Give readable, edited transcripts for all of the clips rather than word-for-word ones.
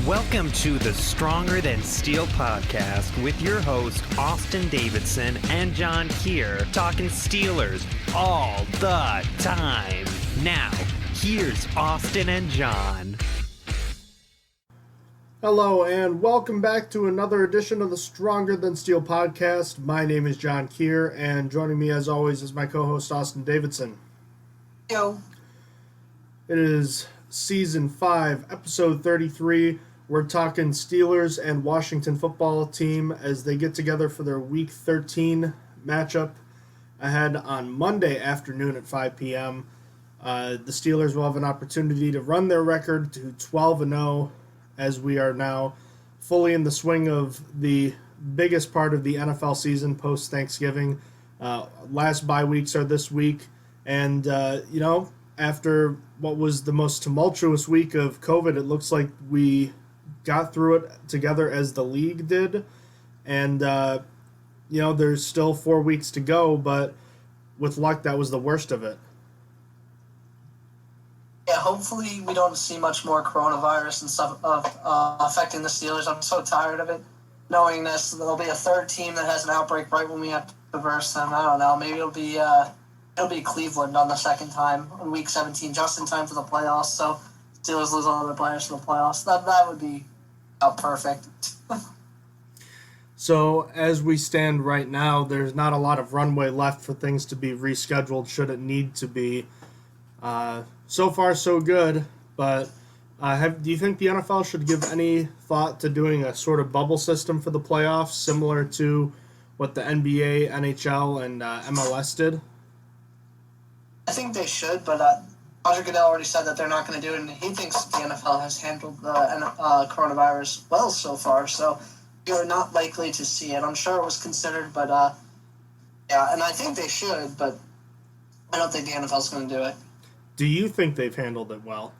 Welcome to the Stronger Than Steel podcast with your host, Austin Davidson and John Keir, talking Steelers all the time. Now, here's Austin and John. Hello, and welcome back to another edition of the Stronger Than Steel podcast. My name is John Keir, and joining me as always is my co-host, Austin Davidson. Yo. It is Season 5, Episode 33. We're talking Steelers and Washington football team as they get together for their Week 13 matchup ahead on Monday afternoon at 5 p.m. The Steelers will have an opportunity to run their record to 12-0 as we are now fully in the swing of the biggest part of the NFL season post-Thanksgiving. Last bye weeks are this week, and, after what was the most tumultuous week of COVID, it looks like we got through it together as the league did. And, there's still 4 weeks to go, but with luck, that was the worst of it. Yeah, hopefully we don't see much more coronavirus and stuff affecting the Steelers. I'm so tired of it. Knowing this, there'll be a third team that has an outbreak right when we have to verse them. I don't know. Maybe it'll be Cleveland on the second time in Week 17, just in time for the playoffs. So Steelers lose all their players for the playoffs. That would be perfect. So as we stand right now, there's not a lot of runway left for things to be rescheduled should it need to be. So far, so good, but do you think the NFL should give any thought to doing a sort of bubble system for the playoffs, similar to what the NBA, NHL, and MLS did? I think they should, but Roger Goodell already said that they're not going to do it, and he thinks the NFL has handled the coronavirus well so far, so you're not likely to see it. I'm sure it was considered, but yeah, and I think they should, but I don't think the NFL's going to do it. Do you think they've handled it well?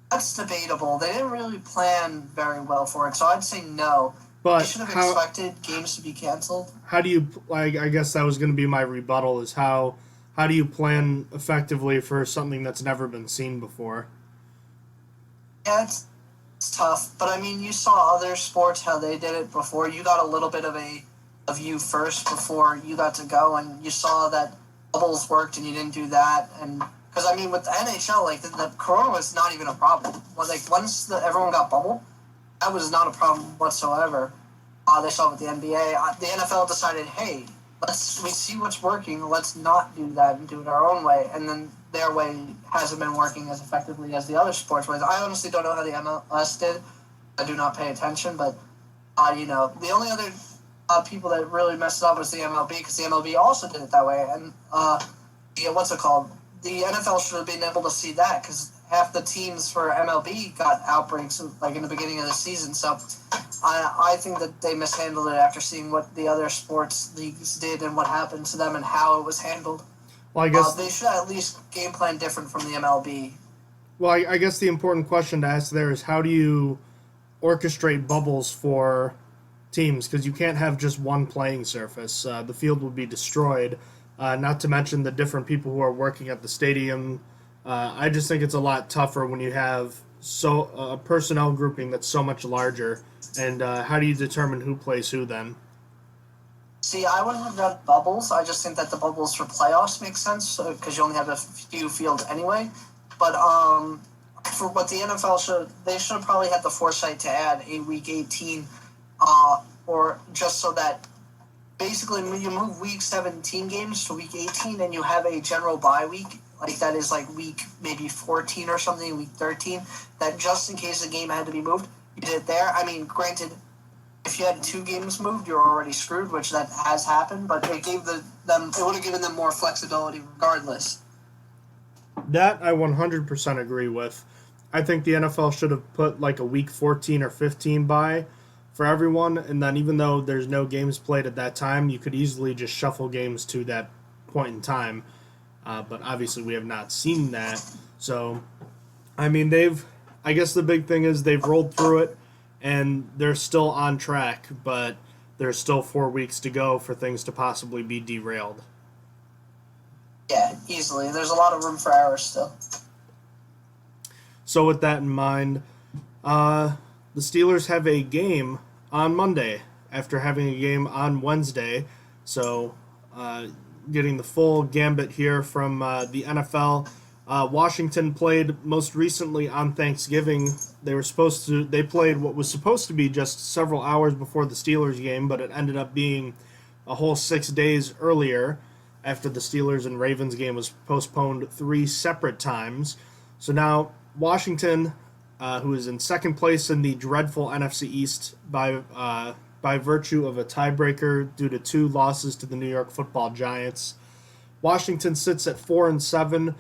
That's debatable. They didn't really plan very well for it, so I'd say no. But they should have expected games to be canceled. How do you, I guess that was going to be my rebuttal, is how do you plan effectively for something that's never been seen before? Yeah, it's tough, but I mean, you saw other sports, how they did it before. You got a little bit of you first before you got to go, and you saw that bubbles worked and you didn't do that. And because I mean, with the NHL, like the corona was not even a problem. Like once everyone got bubbled, that was not a problem whatsoever. They saw it with the NBA. The NFL decided, hey, we see what's working. Let's not do that and do it our own way. And then their way hasn't been working as effectively as the other sports ways. I honestly don't know how the MLS did. I do not pay attention, but the only other people that really messed it up was the MLB, because the MLB also did it that way. And what's it called? The NFL should have been able to see that, because half the teams for MLB got outbreaks like in the beginning of the season. So I think that they mishandled it after seeing what the other sports leagues did and what happened to them and how it was handled. Well, I guess they should at least game plan different from the MLB. Well, I guess the important question to ask there is, how do you orchestrate bubbles for teams? Because you can't have just one playing surface. The field would be destroyed, not to mention the different people who are working at the stadium. I just think it's a lot tougher when you have a personnel grouping that's so much larger. And how do you determine who plays who then? See, I wouldn't have done bubbles. I just think that the bubbles for playoffs make sense, because you only have a few fields anyway. But for what the NFL should have probably had the foresight to add a Week 18, or just so that basically when you move Week 17 games to Week 18 and you have a general bye week, like that is like Week maybe 14 or something, Week 13, that just in case the game had to be moved, you did it there. I mean, granted, if you had 2 games moved, you're already screwed, which that has happened, but it gave it would have given them more flexibility regardless. That I 100% agree with. I think the NFL should have put like a Week 14 or 15 bye for everyone, and then even though there's no games played at that time, you could easily just shuffle games to that point in time. But obviously we have not seen that. So, I mean, I guess the big thing is they've rolled through it, and they're still on track, but there's still 4 weeks to go for things to possibly be derailed. Yeah, easily. There's a lot of room for error still. So with that in mind, the Steelers have a game on Monday after having a game on Wednesday. So getting the full gambit here from the NFL. Washington played most recently on Thanksgiving. They played what was supposed to be just several hours before the Steelers game, but it ended up being a whole 6 days earlier after the Steelers and Ravens game was postponed 3 separate times. So now Washington, who is in second place in the dreadful NFC East by virtue of a tiebreaker due to 2 losses to the New York Football Giants. Washington sits at 4-7.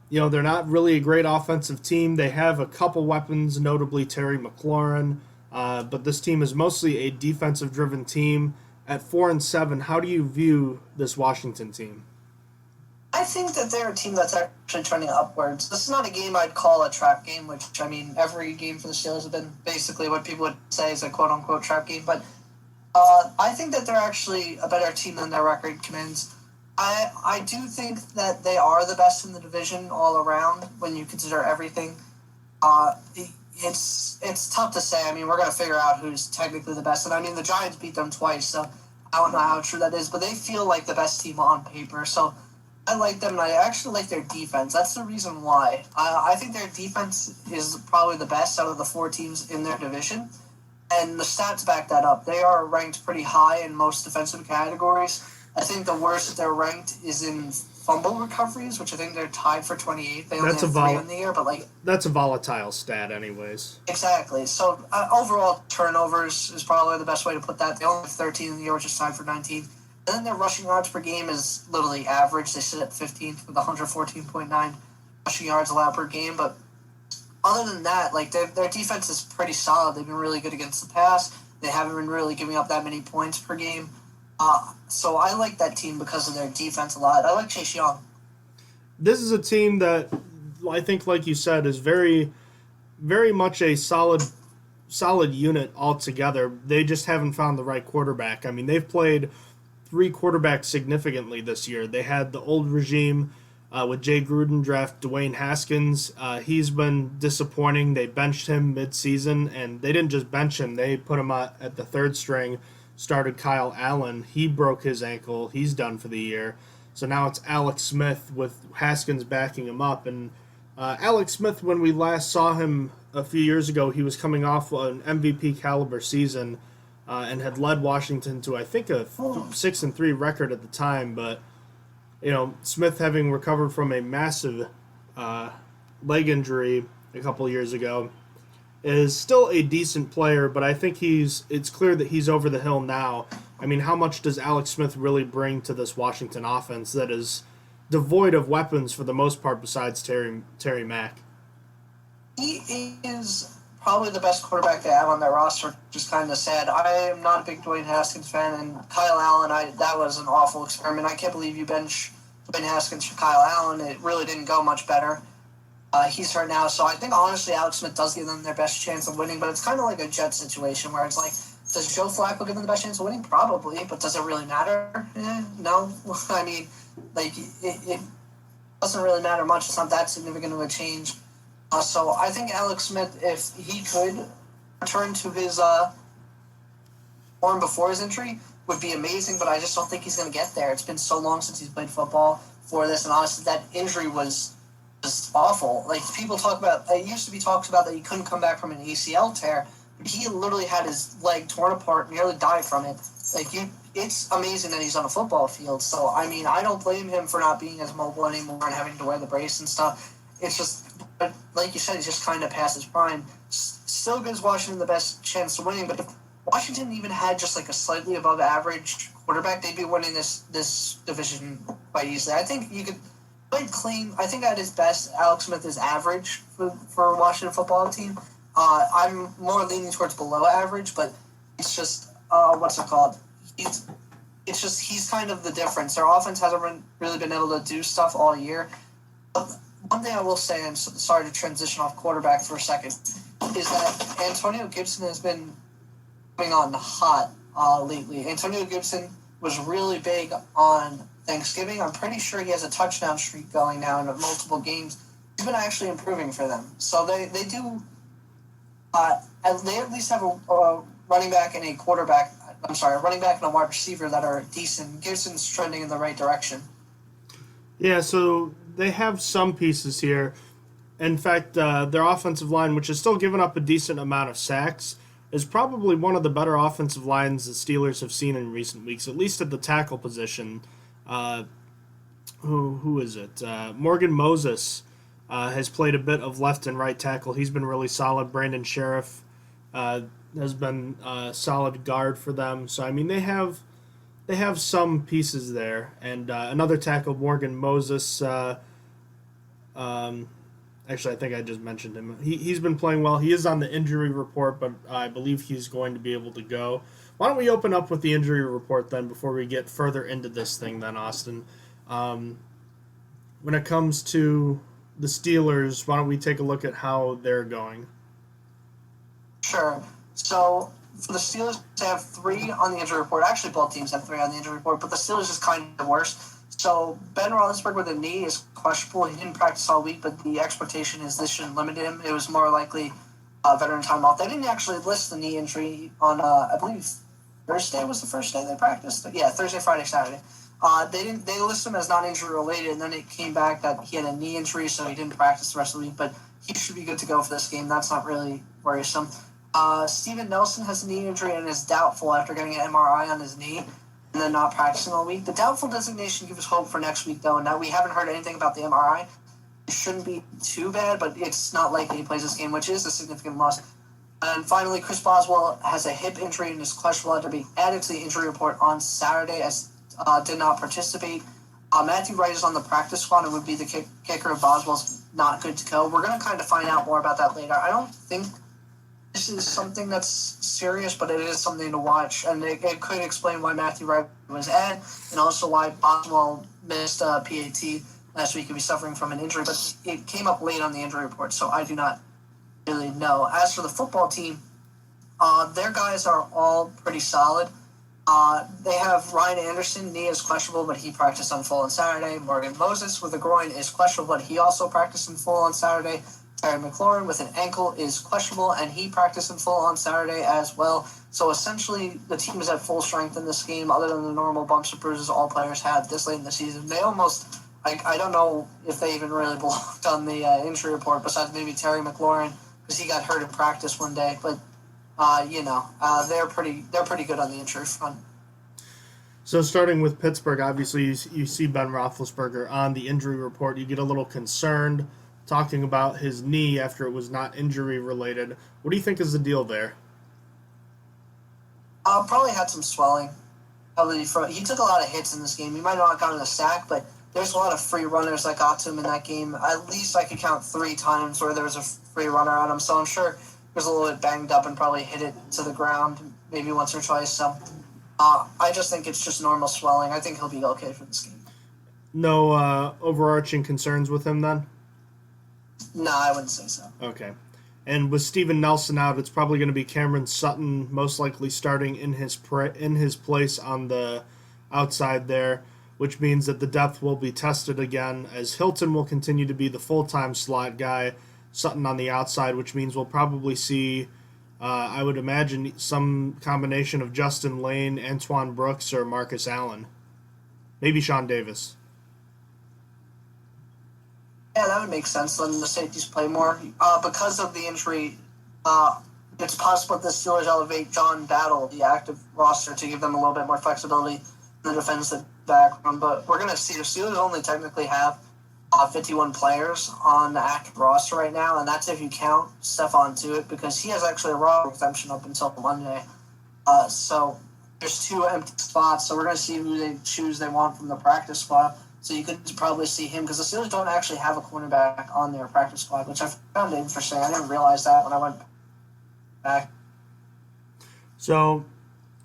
You know, they're not really a great offensive team. They have a couple weapons, notably Terry McLaurin, but this team is mostly a defensive-driven team. At 4-7, how do you view this Washington team? I think that they're a team that's actually trending upwards. This is not a game I'd call a trap game, which, I mean, every game for the Steelers has been basically what people would say is a quote-unquote trap game. But I think that they're actually a better team than their record commands. I do think that they are the best in the division all around when you consider everything. It's tough to say. I mean, we're going to figure out who's technically the best. And, I mean, the Giants beat them twice, so I don't know how true that is. But they feel like the best team on paper, so I like them, and I actually like their defense. That's the reason why. I think their defense is probably the best out of the 4 teams in their division, and the stats back that up. They are ranked pretty high in most defensive categories. I think the worst that they're ranked is in fumble recoveries, which I think they're tied for 28th. They only have 3 in the year, but that's a volatile stat, anyways. Exactly. So overall, turnovers is probably the best way to put that. They only have 13 in the year, which is tied for 19th. And then their rushing yards per game is literally average. They sit at 15th with 114.9 rushing yards allowed per game. But other than that, their defense is pretty solid. They've been really good against the pass. They haven't been really giving up that many points per game. So I like that team because of their defense a lot. I like Chase Young. This is a team that I think, like you said, is very, very much a solid unit altogether. They just haven't found the right quarterback. I mean, they've played 3 quarterbacks significantly this year. They had the old regime with Jay Gruden draft Dwayne Haskins. He's been disappointing. They benched him mid-season, and they didn't just bench him. They put him at the 3rd string, started Kyle Allen. He broke his ankle. He's done for the year. So now it's Alex Smith with Haskins backing him up. And Alex Smith, when we last saw him a few years ago, he was coming off an MVP caliber season and had led Washington to, I think, a 6-3 record at the time. But, you know, Smith, having recovered from a massive leg injury a couple years ago, is still a decent player, but I think it's clear that he's over the hill now. I mean, how much does Alex Smith really bring to this Washington offense that is devoid of weapons for the most part besides Terry Mack? He is probably the best quarterback they have on their roster, just kind of sad. I am not a big Dwayne Haskins fan, and Kyle Allen, that was an awful experiment. I can't believe you bench Dwayne Haskins for Kyle Allen. It really didn't go much better. He's hurt now, so I think, honestly, Alex Smith does give them their best chance of winning, but it's kind of like a Jets situation where it's like, does Joe Flacco give them the best chance of winning? Probably, but does it really matter? No. I mean, it doesn't really matter much. It's not that significant of a change. So I think Alex Smith, if he could return to his form before his injury, would be amazing, but I just don't think he's going to get there. It's been so long since he's played football for this, and honestly, that injury was awful. People talk about, it used to be talks about that he couldn't come back from an ACL tear, but he literally had his leg torn apart, nearly died from it. It's amazing that he's on a football field. So, I mean, I don't blame him for not being as mobile anymore and having to wear the brace and stuff. It's just, like you said, he's just kind of past his prime. Still gives Washington the best chance of winning, but if Washington even had just a slightly above average quarterback, they'd be winning this division quite easily. I think you could claim, I think at his best, Alex Smith is average for a Washington football team. I'm more leaning towards below average, but it's just, what's it called? He's kind of the difference. Their offense hasn't really been able to do stuff all year. One thing I will say, and sorry to transition off quarterback for a second, is that Antonio Gibson has been coming on hot lately. Antonio Gibson was really big on Thanksgiving. I'm pretty sure he has a touchdown streak going now in multiple games. He's been actually improving for them. So they do. They at least have a running back and a quarterback. I'm sorry, a running back and a wide receiver that are decent. Gibson's trending in the right direction. Yeah, so they have some pieces here. In fact, their offensive line, which has still given up a decent amount of sacks, is probably one of the better offensive lines the Steelers have seen in recent weeks, at least at the tackle position. Who is it? Morgan Moses has played a bit of left and right tackle. He's been really solid. Brandon Sheriff has been a solid guard for them. So, I mean, they have some pieces there. And another tackle, Morgan Moses, actually, I think I just mentioned him. He's been playing well. He is on the injury report, but I believe he's going to be able to go. Why don't we open up with the injury report then before we get further into this thing then, Austin? When it comes to the Steelers, why don't we take a look at how they're going? Sure. So for the Steelers, they have 3 on the injury report. Actually, both teams have 3 on the injury report, but the Steelers is kind of worse. So Ben Roethlisberger with a knee is questionable. He didn't practice all week, but the expectation is this shouldn't limit him. It was more likely veteran timeout. They didn't actually list the knee injury on, I believe, Thursday was the first day they practiced. Yeah, Thursday, Friday, Saturday. They listed him as non-injury related, and then it came back that he had a knee injury, so he didn't practice the rest of the week. But he should be good to go for this game. That's not really worrisome. Steven Nelson has a knee injury and is doubtful after getting an MRI on his knee and then not practicing all week. The doubtful designation gives us hope for next week, though. Now, we haven't heard anything about the MRI. It shouldn't be too bad, but it's not likely he plays this game, which is a significant loss. And finally, Chris Boswell has a hip injury and is questionable to be added to the injury report on Saturday as did not participate. Matthew Wright is on the practice squad and would be the kicker. Boswell's not good to go. We're going to kind of find out more about that later. I don't think this is something that's serious, but it is something to watch, and it could explain why Matthew Wright was added, and also why Boswell missed PAT last week. He'd be suffering from an injury, but it came up late on the injury report, so I do not really know. As for the football team, their guys are all pretty solid. They have Ryan Anderson, knee is questionable, but he practiced on full on Saturday. Morgan Moses with a groin is questionable, but he also practiced in full on Saturday. Terry McLaurin with an ankle is questionable, and he practiced in full on Saturday as well. So essentially, the team is at full strength in this game, other than the normal bumps and bruises all players had this late in the season. They almost, I don't know if they even really belonged on the injury report, besides maybe Terry McLaurin, because he got hurt in practice one day. But, they're pretty good on the injury front. So starting with Pittsburgh, obviously you see Ben Roethlisberger on the injury report. You get a little concerned talking about his knee after it was not injury related. What do you think is the deal there? Probably had some swelling. He took a lot of hits in this game. He might not have gotten a sack, but there's a lot of free runners that got to him in that game. At least I could count 3 times where there was a free runner on him. So I'm sure he was a little bit banged up and probably hit it to the ground maybe once or twice. So I just think it's just normal swelling. I think he'll be okay for this game. No overarching concerns with him then? No, I wouldn't say so. Okay. And with Steven Nelson out, it's probably going to be Cameron Sutton, most likely starting in his place on the outside there, which means that the depth will be tested again, as Hilton will continue to be the full-time slot guy, Sutton on the outside, which means we'll probably see, I would imagine, some combination of Justin Lane, Antoine Brooks, or Marcus Allen. Maybe Sean Davis. Yeah, that would make sense. Letting the safeties play more. Because of the injury, it's possible that the Steelers elevate John Battle, the active roster, to give them a little bit more flexibility in the defensive background. But we're going to see the Steelers only technically have 51 players on the active roster right now, and that's if you count Stephon Tuitt, because he has actually a raw exemption up until Monday. So there's 2 empty spots, so we're going to see who they want from the practice squad. So you could probably see him, because the Steelers don't actually have a cornerback on their practice squad, which I found interesting. I didn't realize that when I went back. So,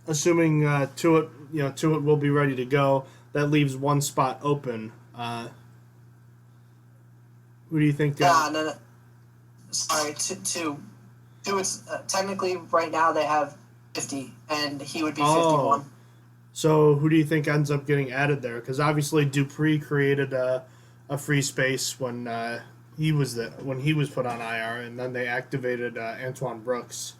assuming Tuitt will be ready to go, that leaves 1 spot open. Who do you think? No. Sorry, Tuitt's technically right now they have 50, and he would be 51. So who do you think ends up getting added there? Because obviously Dupree created a free space when he was when he was put on IR, and then they activated Antoine Brooks.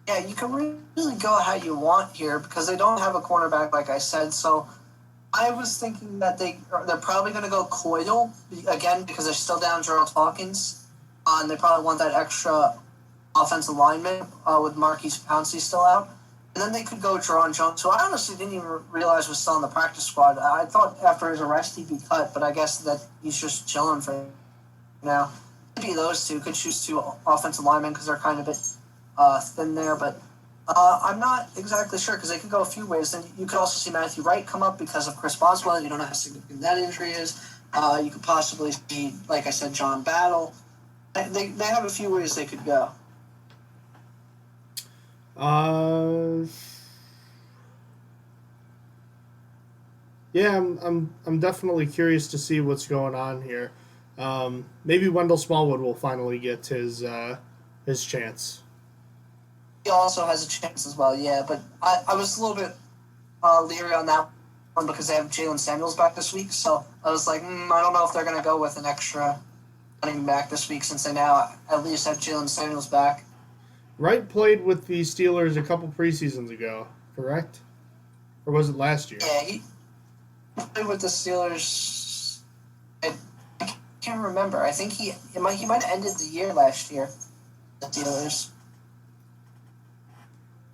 Yeah, you can really go how you want here because they don't have a cornerback, like I said. So I was thinking that they're probably going to go Coyle again because they're still down Gerald Hawkins, and they probably want that extra offensive lineman with Marquise Pouncey still out. And then they could go Jerron Jones, who I honestly didn't even realize was still in the practice squad. I thought after his arrest he'd be cut, but I guess that he's just chilling for now. Could be those two. Could choose two offensive linemen because they're kind of a bit thin there, but I'm not exactly sure because they could go a few ways. Then you could also see Matthew Wright come up because of Chris Boswell. You don't know how significant that injury is. You could possibly see, like I said, John Battle. They have a few ways they could go. Yeah, I'm definitely curious to see what's going on here. Maybe Wendell Smallwood will finally get his chance. He also has a chance as well, yeah. But I was a little bit leery on that one because they have Jalen Samuels back this week. So I was like, I don't know if they're going to go with an extra running back this week since they now at least have Jalen Samuels back. Wright played with the Steelers a couple preseasons ago, correct? Or was it last year? Yeah, he played with the Steelers. I can't remember. I think he might have ended the year last year. The Steelers.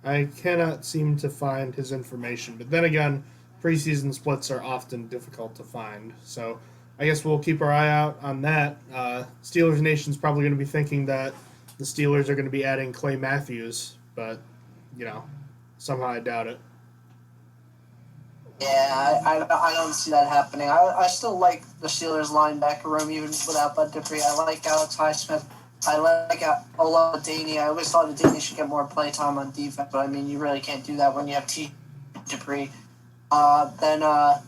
I cannot seem to find his information, but then again, preseason splits are often difficult to find. So I guess we'll keep our eye out on that. Steelers Nation's probably going to be thinking that the Steelers are going to be adding Clay Matthews, but, somehow I doubt it. Yeah, I don't see that happening. I still like the Steelers linebacker room even without Bud Dupree. I like Alex Highsmith. I like Ola Daney. I always thought that Daney should get more play time on defense, but you really can't do that when you have T. Dupree. The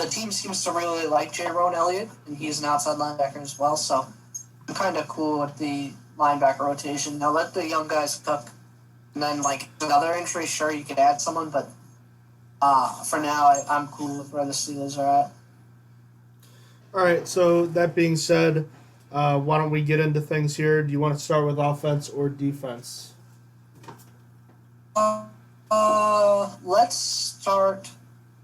team seems to really like Jaron Elliott, and he's an outside linebacker as well, so I'm kind of cool with the linebacker rotation. Now let the young guys cook, and then another injury, sure you could add someone, but for now I'm cool with where the Steelers are at. All right, so that being said, why don't we get into things here? Do you want to start with offense or defense? Let's start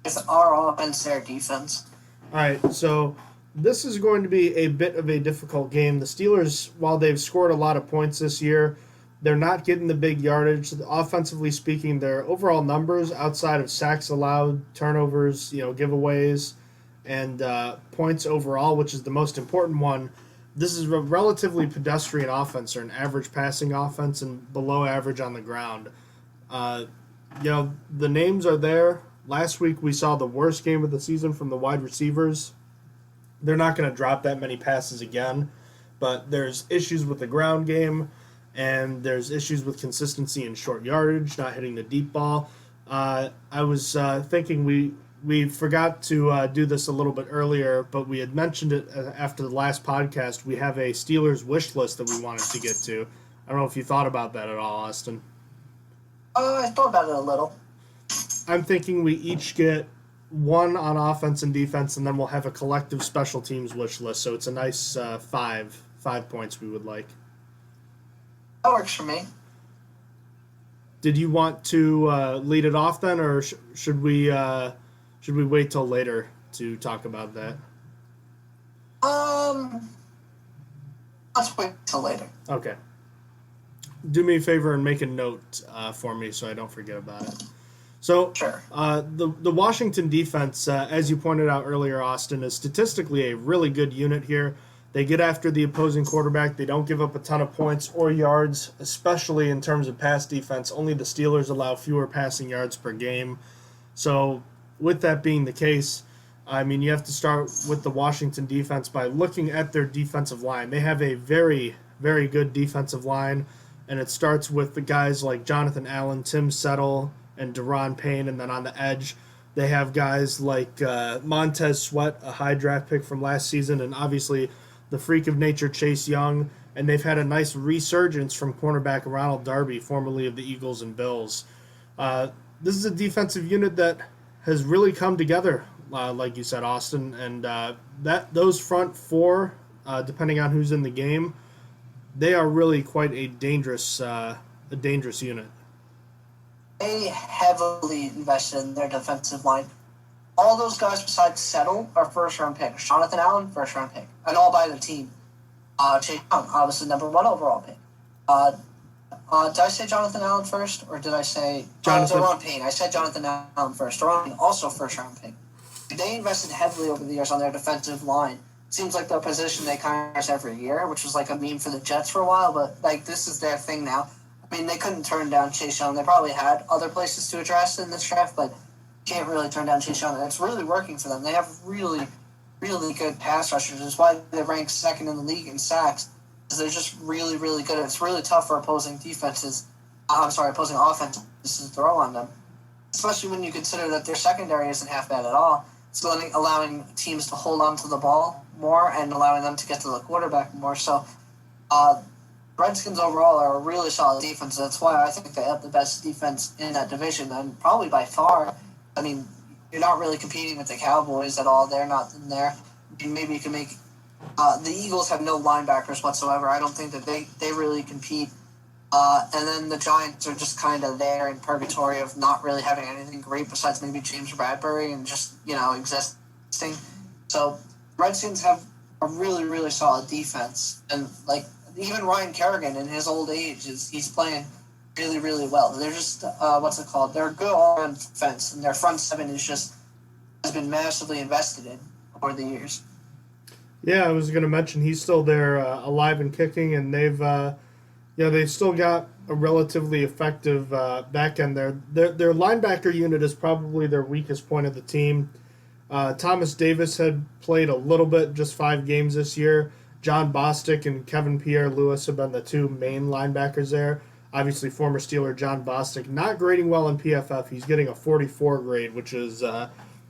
with our offense, their defense. All right, so this is going to be a bit of a difficult game. The Steelers, while they've scored a lot of points this year, they're not getting the big yardage. Offensively speaking, their overall numbers outside of sacks allowed, turnovers, giveaways, and points overall, which is the most important one. This is a relatively pedestrian offense, or an average passing offense, and below average on the ground. The names are there. Last week we saw the worst game of the season from the wide receivers. They're not going to drop that many passes again, but there's issues with the ground game, and there's issues with consistency in short yardage, not hitting the deep ball. I was thinking we forgot to do this a little bit earlier, but we had mentioned it after the last podcast. We have a Steelers wish list that we wanted to get to. I don't know if you thought about that at all, Austin. I thought about it a little. I'm thinking we each get one on offense and defense, and then we'll have a collective special teams wish list. So it's a nice 5 points we would like. That works for me. Did you want to lead it off then, or should we wait till later to talk about that? Let's wait till later. Okay. Do me a favor and make a note for me so I don't forget about it. So, Sure. The Washington defense, as you pointed out earlier, Austin, is statistically a really good unit here. They get after the opposing quarterback. They don't give up a ton of points or yards, especially in terms of pass defense. Only the Steelers allow fewer passing yards per game. So, with that being the case, you have to start with the Washington defense by looking at their defensive line. They have a very, very good defensive line, and it starts with the guys like Jonathan Allen, Tim Settle, and Deron Payne, and then on the edge, they have guys like Montez Sweat, a high draft pick from last season, and obviously the freak of nature Chase Young, and they've had a nice resurgence from cornerback Ronald Darby, formerly of the Eagles and Bills. This is a defensive unit that has really come together like you said, Austin, and those front four, depending on who's in the game, they are really quite a dangerous unit. They heavily invested in their defensive line. All those guys besides Settle are first-round picks. Jonathan Allen, first-round pick, and all by the team. Chase Young, obviously number 1 overall pick. Did I say Jonathan Allen first, or did I say Deron Payne? I said Jonathan Allen first. Deron Payne, also first-round pick. They invested heavily over the years on their defensive line. Seems like the position they kind of every year, which was like a meme for the Jets for a while, but like this is their thing now. I mean, they couldn't turn down Chase Young. They probably had other places to address in this draft, but can't really turn down Chase Young. And it's really working for them. They have really, really good pass rushers. That's why they rank second in the league in sacks. Because they're just really, really good. It's really tough for opposing offenses to throw on them. Especially when you consider that their secondary isn't half bad at all. It's allowing teams to hold on to the ball more and allowing them to get to the quarterback more. So, Redskins overall are a really solid defense. That's why I think they have the best defense in that division, and probably by far. I mean, you're not really competing with the Cowboys at all. They're not in there. Maybe you can make the Eagles have no linebackers whatsoever. I don't think that they really compete. And then the Giants are just kind of there in purgatory of not really having anything great besides maybe James Bradbury and just, existing. So Redskins have a really, really solid defense. And, even Ryan Kerrigan in his old age, he's playing really, really well. They're just, They're a good all-around defense, and their front seven has been massively invested in over the years. Yeah, I was going to mention he's still there, alive and kicking, and they've still got a relatively effective back end there. Their linebacker unit is probably their weakest point of the team. Thomas Davis had played a little bit, just 5 games this year. John Bostic and Kevin Pierre-Louis have been the 2 main linebackers there. Obviously, former Steeler John Bostic not grading well in PFF. He's getting a 44 grade, which is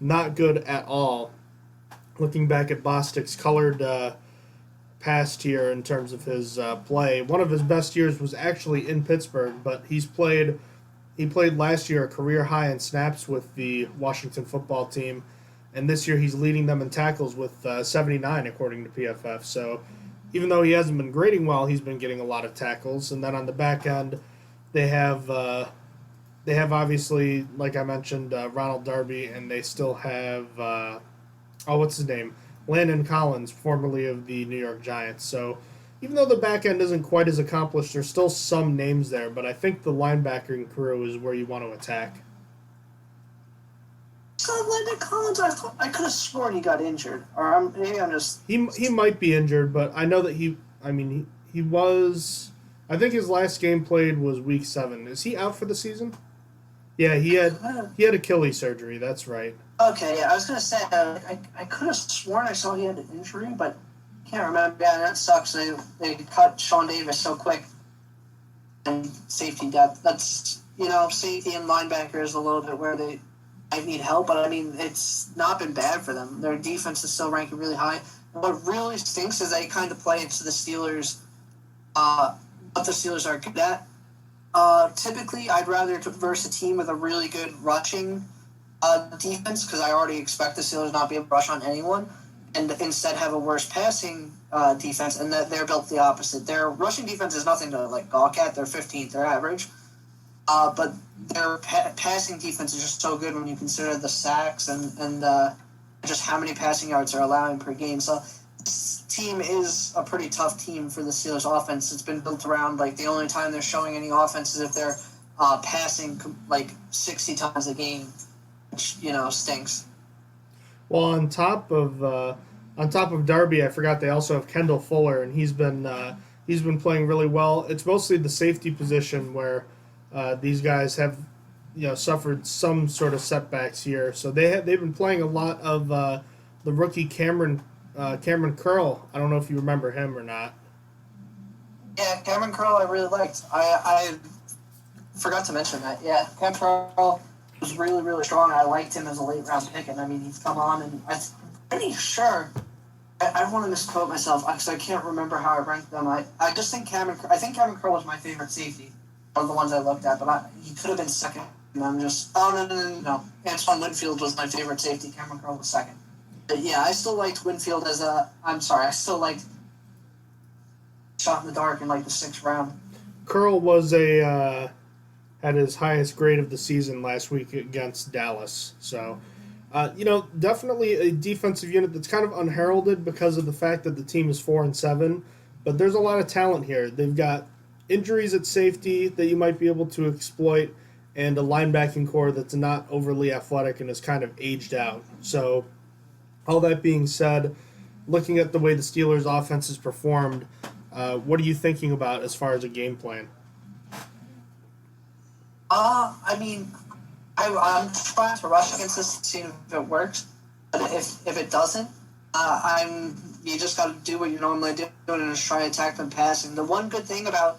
not good at all. Looking back at Bostic's colored past year in terms of his play, one of his best years was actually in Pittsburgh, but he played last year a career high in snaps with the Washington football team, and this year he's leading them in tackles with 79 according to PFF. So even though he hasn't been grading well, he's been getting a lot of tackles. And then on the back end, they have obviously, like I mentioned, Ronald Darby, and they still have what's his name? Landon Collins, formerly of the New York Giants. So even though the back end isn't quite as accomplished, there's still some names there, but I think the linebacking crew is where you want to attack. So Landon Collins, I could have sworn he got injured, or maybe I'm just. He might be injured, but I know that he was. I think his last game played was week 7. Is he out for the season? Yeah, he had Achilles surgery. That's right. Okay, yeah, I was gonna say I could have sworn I saw he had an injury, but can't remember. Yeah, that sucks. They cut Sean Davis so quick. And safety depth. That's safety and linebacker is a little bit where they might need help, but I mean it's not been bad for them. Their defense is still ranking really high. What really stinks is they kind of play into the Steelers. What the Steelers are good at. Typically, I'd rather verse a team with a really good rushing defense because I already expect the Steelers not be able to rush on anyone, and instead have a worse passing defense, and that they're built the opposite. Their rushing defense is nothing to gawk at. They're 15th, they're average, but their passing defense is just so good when you consider the sacks and just how many passing yards they're allowing per game. So this team is a pretty tough team for the Steelers offense. It's been built around the only time they're showing any offense is if they're passing 60 times a game, which stinks. Well, on top of Darby, I forgot they also have Kendall Fuller, and he's been playing really well. It's mostly the safety position where these guys have suffered some sort of setbacks here. So they've been playing a lot of the rookie Cameron Curl. I don't know if you remember him or not. Yeah, Cameron Curl I really liked. I forgot to mention that. Yeah, Cameron Curl was really, really strong. I liked him as a late-round pick, and I mean, he's come on, and I'm pretty sure. I don't want to misquote myself because I can't remember how I ranked them. I just think Cameron Curl was my favorite safety, one of the ones I looked at, but he could have been second I'm just... Oh, no. Antoine Winfield was my favorite safety. Cameron Curl was second. But yeah, I still liked Winfield as a... I'm sorry, I still liked shot in the dark in like the 6th round. Curl was had his highest grade of the season last week against Dallas. So, definitely a defensive unit that's kind of unheralded because of the fact that the team is 4-7. But there's a lot of talent here. They've got injuries at safety that you might be able to exploit, and a linebacking core that's not overly athletic and is kind of aged out. So, all that being said, looking at the way the Steelers' offense has performed, what are you thinking about as far as a game plan? I'm trying to rush against this to see if it works. But if it doesn't, you just got to do what you normally do and just try to attack them passing. The one good thing about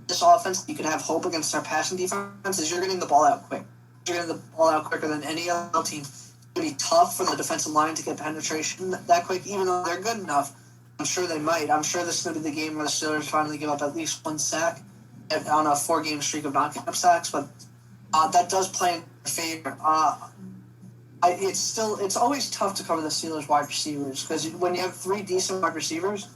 this offense, you can have hope against our passing defense, is you're getting the ball out quick. You're getting the ball out quicker than any other team. It's going to be tough for the defensive line to get penetration that quick, even though they're good enough. I'm sure they might. I'm sure this is going to be the game where the Steelers finally give up at least 1 sack on a 4-game streak of not giving up sacks, but that does play in their favor. It's always tough to cover the Steelers wide receivers because when you have 3 decent wide receivers,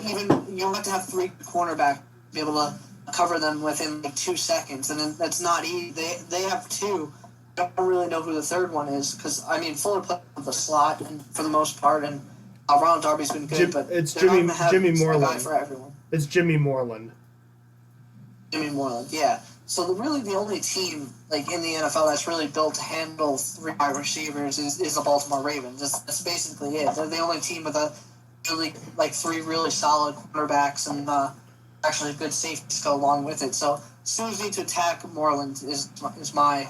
even you have to have 3 cornerbacks to be able to cover them within like 2 seconds, and that's not easy. They have 2. I don't really know who the third one is because Fuller played with the slot and for the most part, and Ronald Darby's been good, but it's Jimmy Moreland. For everyone. It's Jimmy Moreland. Jimmy Moreland, yeah. So the only team like in the NFL that's really built to handle 3 wide receivers is the Baltimore Ravens. That's basically it. They're the only team with a really 3 really solid quarterbacks and actually good safeties go along with it. So Steelers need to attack Moreland is my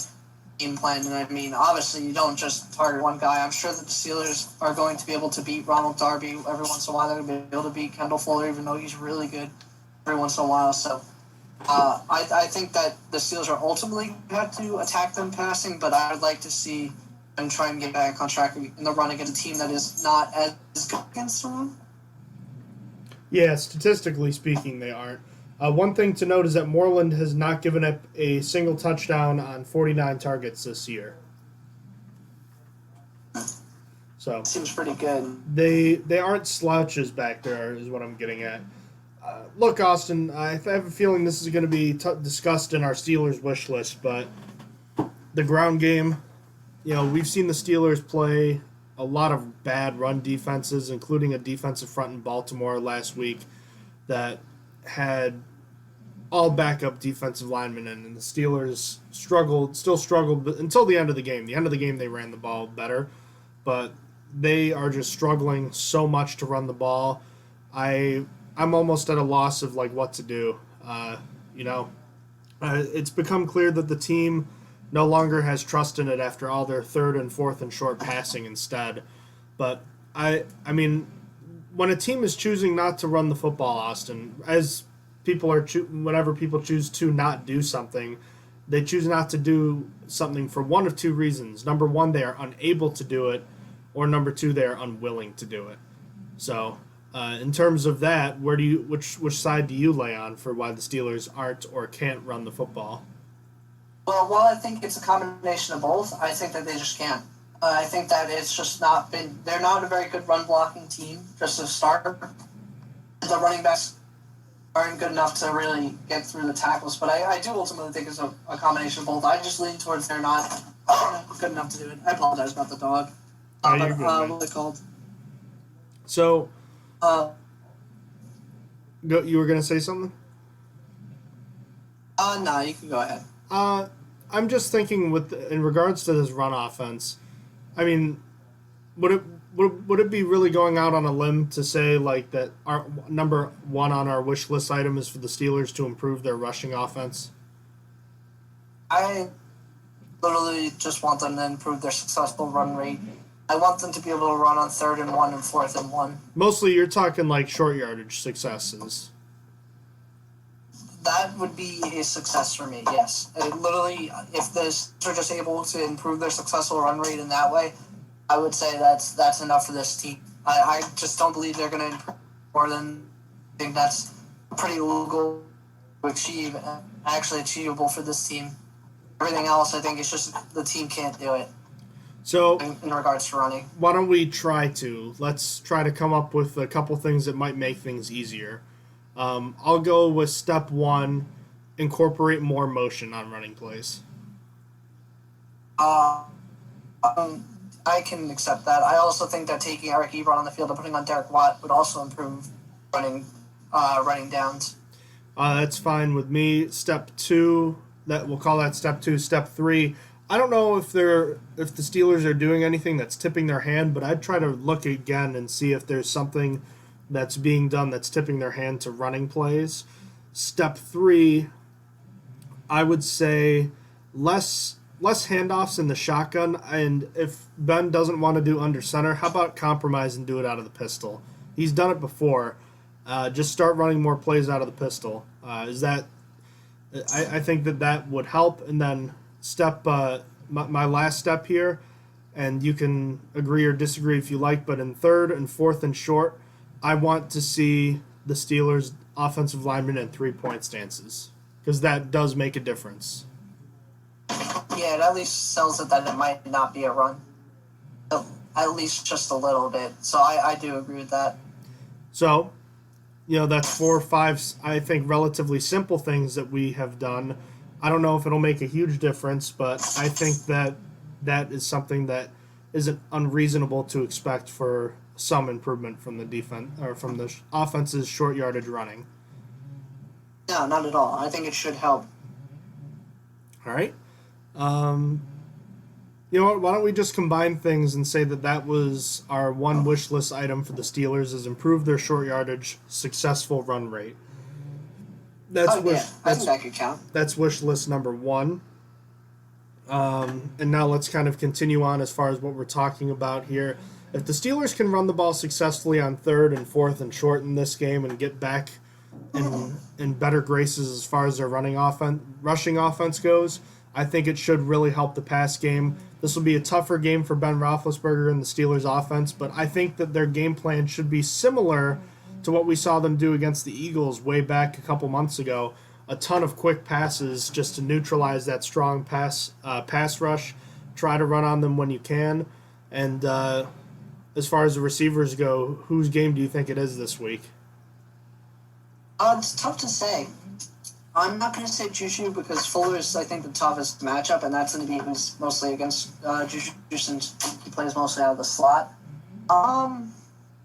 game plan. And obviously you don't just target one guy. I'm sure that the Steelers are going to be able to beat Ronald Darby every once in a while. They're going to be able to beat Kendall Fuller, even though he's really good every once in a while. So I think that the Steelers are ultimately have to attack them passing, but I would like to see them try and get back on track in the run against a team that is not as good against the run. Yeah, statistically speaking, they aren't. One thing to note is that Moreland has not given up a single touchdown on 49 targets this year. So seems pretty good. They aren't slouches back there, is what I'm getting at. Look, Austin, I have a feeling this is going to be discussed in our Steelers wish list, but the ground game, we've seen the Steelers play a lot of bad run defenses, including a defensive front in Baltimore last week that had all backup defensive linemen in, and the Steelers still struggled but until the end of the game. The end of the game, they ran the ball better, but they are just struggling so much to run the ball. I'm almost at a loss of what to do. It's become clear that the team no longer has trust in it after all their 3rd and 4th and short passing instead. But when a team is choosing not to run the football, Austin, as people are whenever people choose to not do something, they choose not to do something for one of 2 reasons. Number 1, they are unable to do it, or number 2, they are unwilling to do it. So, in terms of that, which side do you lay on for why the Steelers aren't or can't run the football? Well, I think it's a combination of both. I think that they just can't. I think that it's just not been. They're not a very good run blocking team. Just to start, the running backs aren't good enough to really get through the tackles. But I do ultimately think it's a combination of both. I just lean towards they're not good enough to do it. I apologize about the dog. You're good, what are they called? So. You were going to say something? No, you can go ahead. I'm just thinking in regards to this run offense. Would it be really going out on a limb to say that our number 1 on our wish list item is for the Steelers to improve their rushing offense? I literally just want them to improve their successful run rate. I want them to be able to run on 3rd and 1 and 4th and 1. Mostly you're talking short yardage successes. That would be a success for me, yes. Literally, if the Steelers are just able to improve their successful run rate in that way, I would say that's enough for this team. I just don't believe they're going to improve more than I think that's a pretty low goal to achieve. And actually achievable for this team. Everything else, I think, it's just the team can't do it. So, In regards to running. why don't we let's try to come up with a couple things that might make things easier. I'll go with step 1, incorporate more motion on running plays. I can accept that. I also think that taking Eric Ebron on the field and putting on Derek Watt would also improve running downs. That's fine with me. Step 2, we'll call that step 2. Step 3, I don't know if the Steelers are doing anything that's tipping their hand, but I'd try to look again and see if there's something that's being done that's tipping their hand to running plays. Step 3, I would say less handoffs in the shotgun, and if Ben doesn't want to do under center, how about compromise and do it out of the pistol? He's done it before. Just start running more plays out of the pistol. I think that would help. And then my last step here, and you can agree or disagree if you like, but in 3rd and 4th and short, I want to see the Steelers' offensive linemen in 3-point stances, because that does make a difference. Yeah, it at least sells it that it might not be a run. At least just a little bit. So I do agree with that. So, that's 4 or 5, I think, relatively simple things that we have done. I don't know if it'll make a huge difference, but I think that is something that isn't unreasonable to expect for some improvement from the defense or from the offense's short yardage running. No, not at all. I think it should help. All right. You know what? Why don't we just combine things and say that was our one wish list item for the Steelers is improve their short yardage successful run rate. I think that could count. That's wish list number 1. And now let's kind of continue on as far as what we're talking about here. If the Steelers can run the ball successfully on 3rd and 4th and short in this game and get back in better graces as far as their rushing offense goes, I think it should really help the pass game. This will be a tougher game for Ben Roethlisberger and the Steelers offense, but I think that their game plan should be similar to what we saw them do against the Eagles way back a couple months ago. A ton of quick passes just to neutralize that strong pass rush. Try to run on them when you can. And as far as the receivers go, whose game do you think it is this week? It's tough to say. I'm not going to say Juju because Fuller is, I think, the toughest matchup, and that's going to be mostly against Juju since he plays mostly out of the slot.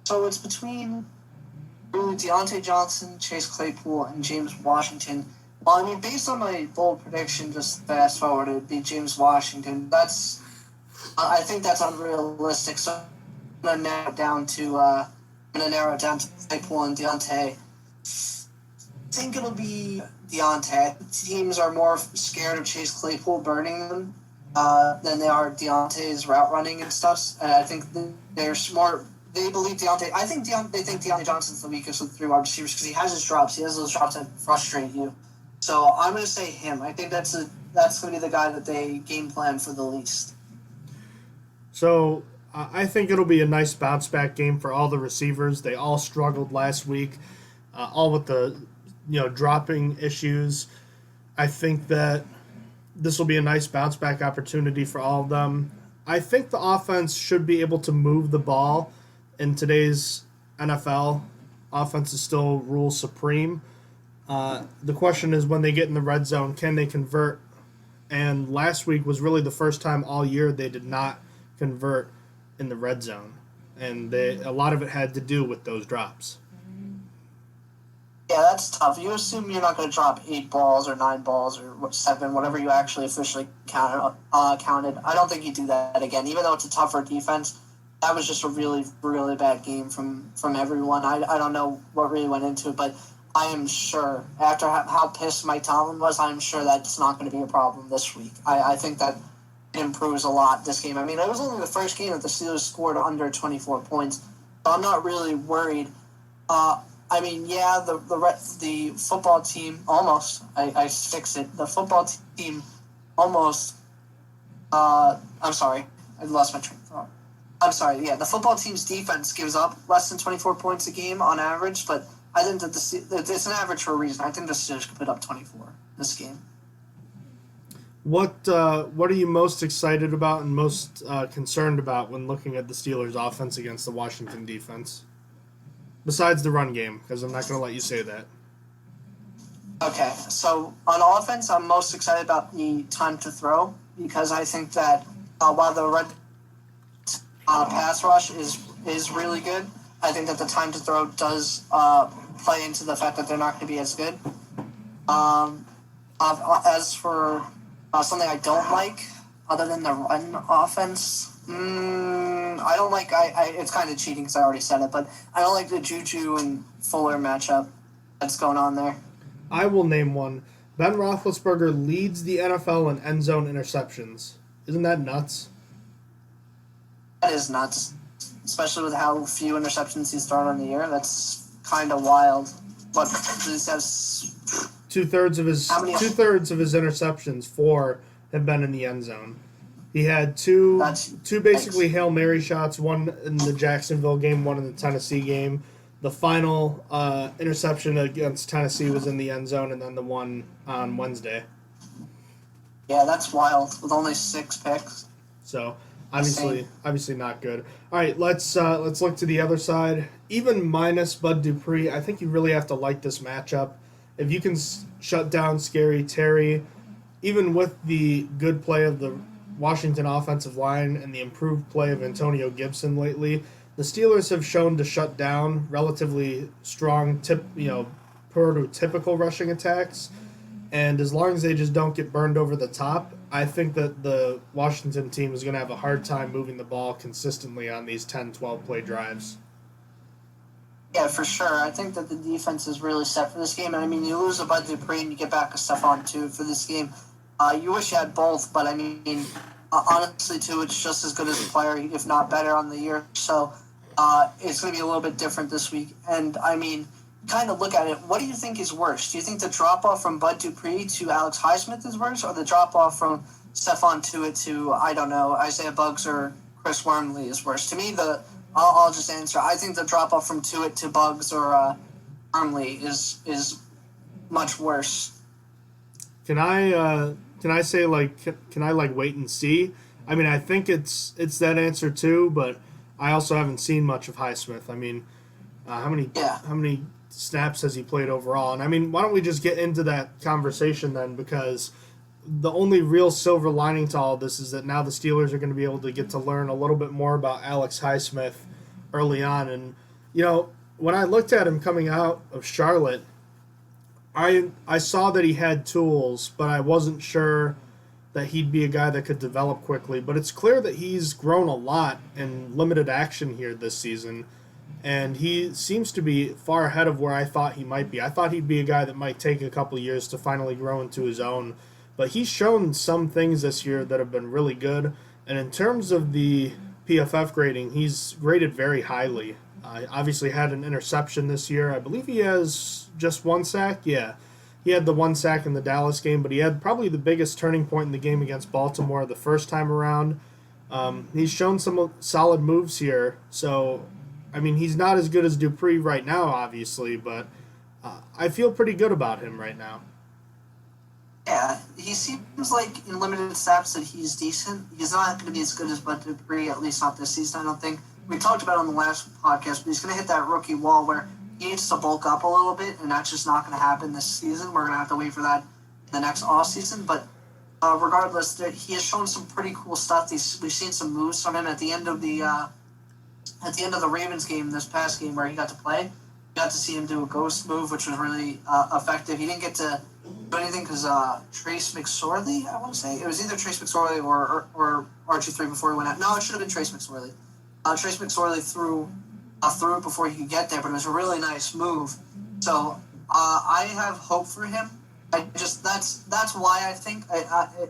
So it's between really Deontay Johnson, Chase Claypool, and James Washington. Well, I mean, based on my bold prediction, just fast forward, it would be James Washington. I think that's unrealistic. So I'm gonna narrow it down to Claypool and Deontay. I think it'll be Deontay. Teams are more scared of Chase Claypool burning them than they are Deontay's route running and stuff. And I think they're more. They believe Deontay. I think they think Deontay Johnson's the weakest of the 3 wide receivers because he has his drops. He has those drops that frustrate you. So I'm going to say him. I think that's going to be the guy that they game plan for the least. So I think it'll be a nice bounce back game for all the receivers. They all struggled last week, all with the dropping issues. I think that this will be a nice bounce back opportunity for all of them. I think the offense should be able to move the ball. In today's NFL, offenses still rule supreme. The question is when they get in the red zone, can they convert? And last week was really the first time all year they did not convert in the red zone. And a lot of it had to do with those drops. Yeah, that's tough. You assume you're not going to drop 8 balls or 9 balls or 7, whatever you actually officially counted. I don't think you do that again, even though it's a tougher defense. That was just a really, really bad game from everyone. I don't know what really went into it, but I am sure, after how pissed Mike Tomlin was, I'm sure that's not going to be a problem this week. I think that improves a lot this game. I mean, it was only the first game that the Steelers scored under 24 points, so I'm not really worried. I mean, yeah, the football team almost, I fixed it. The football team almost, I'm sorry, I lost my train of thought. I'm sorry, yeah, the football team's defense gives up less than 24 points a game on average, but I think that it's an average for a reason. I think the Steelers could put up 24. this game. What are you most excited about and most concerned about when looking at the Steelers' offense against the Washington defense? Besides the run game, because I'm not going to let you say that. Okay, so on offense, I'm most excited about the time to throw because I think that while the red pass rush is really good, I think that the time to throw does play into the fact that they're not going to be as good. As for something I don't like, other than the run offense, I don't like. It's kind of cheating because I already said it, but I don't like the Juju and Fuller matchup that's going on there. I will name one. Ben Roethlisberger leads the NFL in end zone interceptions. Isn't that nuts? That is nuts, especially with how few interceptions he's thrown in the year. That's kind of wild. But he has two-thirds of his interceptions, 4 have been in the end zone. He had two basically Hail Mary shots, one in the Jacksonville game, one in the Tennessee game. The final interception against Tennessee was in the end zone, and then the one on Wednesday. Yeah, that's wild, with only 6 picks. So, obviously not good. All right, let's look to the other side. Even minus Bud Dupree, I think you really have to like this matchup. If you can shut down Scary Terry, even with the good play of the Washington offensive line and the improved play of Antonio Gibson lately, the Steelers have shown to shut down relatively strong, prototypical rushing attacks. And as long as they just don't get burned over the top, I think that the Washington team is going to have a hard time moving the ball consistently on these 10, 12-play drives. Yeah, for sure. I think that the defense is really set for this game. And, I mean, you lose a Bud Dupree and you get back a Stephon Tuitt for this game. You wish you had both, but, I mean, honestly, Tuitt's just as good as a player, if not better, on the year. So it's going to be a little bit different this week. And, I mean, kind of look at it. What do you think is worse? Do you think the drop-off from Bud Dupree to Alex Highsmith is worse, or the drop-off from Stephon Tuitt to, I don't know, Isaiah Buggs or Chris Wormley is worse? To me, I'll just answer. I think the drop-off from Tuitt to Buggs or Wormley is much worse. Can I say wait and see? I mean, I think it's that answer too, but I also haven't seen much of Highsmith. I mean, how many snaps has he played overall? And I mean, why don't we just get into that conversation then? Because the only real silver lining to all this is that now the Steelers are going to be able to get to learn a little bit more about Alex Highsmith early on. And when I looked at him coming out of Charlotte, I saw that he had tools, but I wasn't sure that he'd be a guy that could develop quickly. But it's clear that he's grown a lot in limited action here this season, and he seems to be far ahead of where I thought he might be. I thought he'd be a guy that might take a couple of years to finally grow into his own, but he's shown some things this year that have been really good. And in terms of the PFF grading, he's graded very highly. Obviously had an interception this year. I believe he has just 1 sack. Yeah, he had the 1 sack in the Dallas game, but he had probably the biggest turning point in the game against Baltimore the first time around. He's shown some solid moves here. So, I mean, he's not as good as Dupree right now, obviously, but I feel pretty good about him right now. Yeah, he seems like in limited snaps that he's decent. He's not going to be as good as Bud Dupree, at least not this season, I don't think. We talked about it on the last podcast, but he's going to hit that rookie wall where he needs to bulk up a little bit, and that's just not going to happen this season. We're going to have to wait for that in the next offseason. But regardless, he has shown some pretty cool stuff. We've seen some moves from him at the end of the Ravens game, this past game where he got to play. You got to see him do a ghost move, which was really effective. He didn't get to do anything because Trace McSorley, I want to say. It was either Trace McSorley or RG3 before he went out. No, it should have been Trace McSorley. Trace McSorley threw it before he could get there, but it was a really nice move. So I have hope for him. That's why I think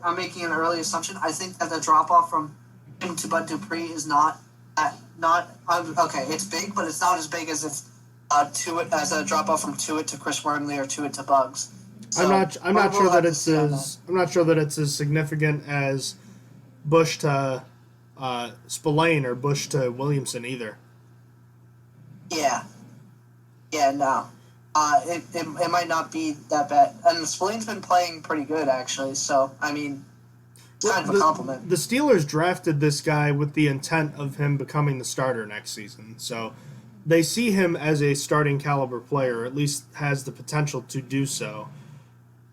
I'm making an early assumption. I think that the drop off from him to Bud Dupree is not okay. It's big, but it's not as big as if as a drop off from Tuitt to Chris Wormley or Tuitt to Buggs. So I'm not sure that it's as significant as Bush to Spillane or Bush to Williamson either. Yeah, no. it might not be that bad. And Spillane's been playing pretty good, actually. So, I mean, it's kind of a compliment. The Steelers drafted this guy with the intent of him becoming the starter next season. So they see him as a starting caliber player, or at least has the potential to do so.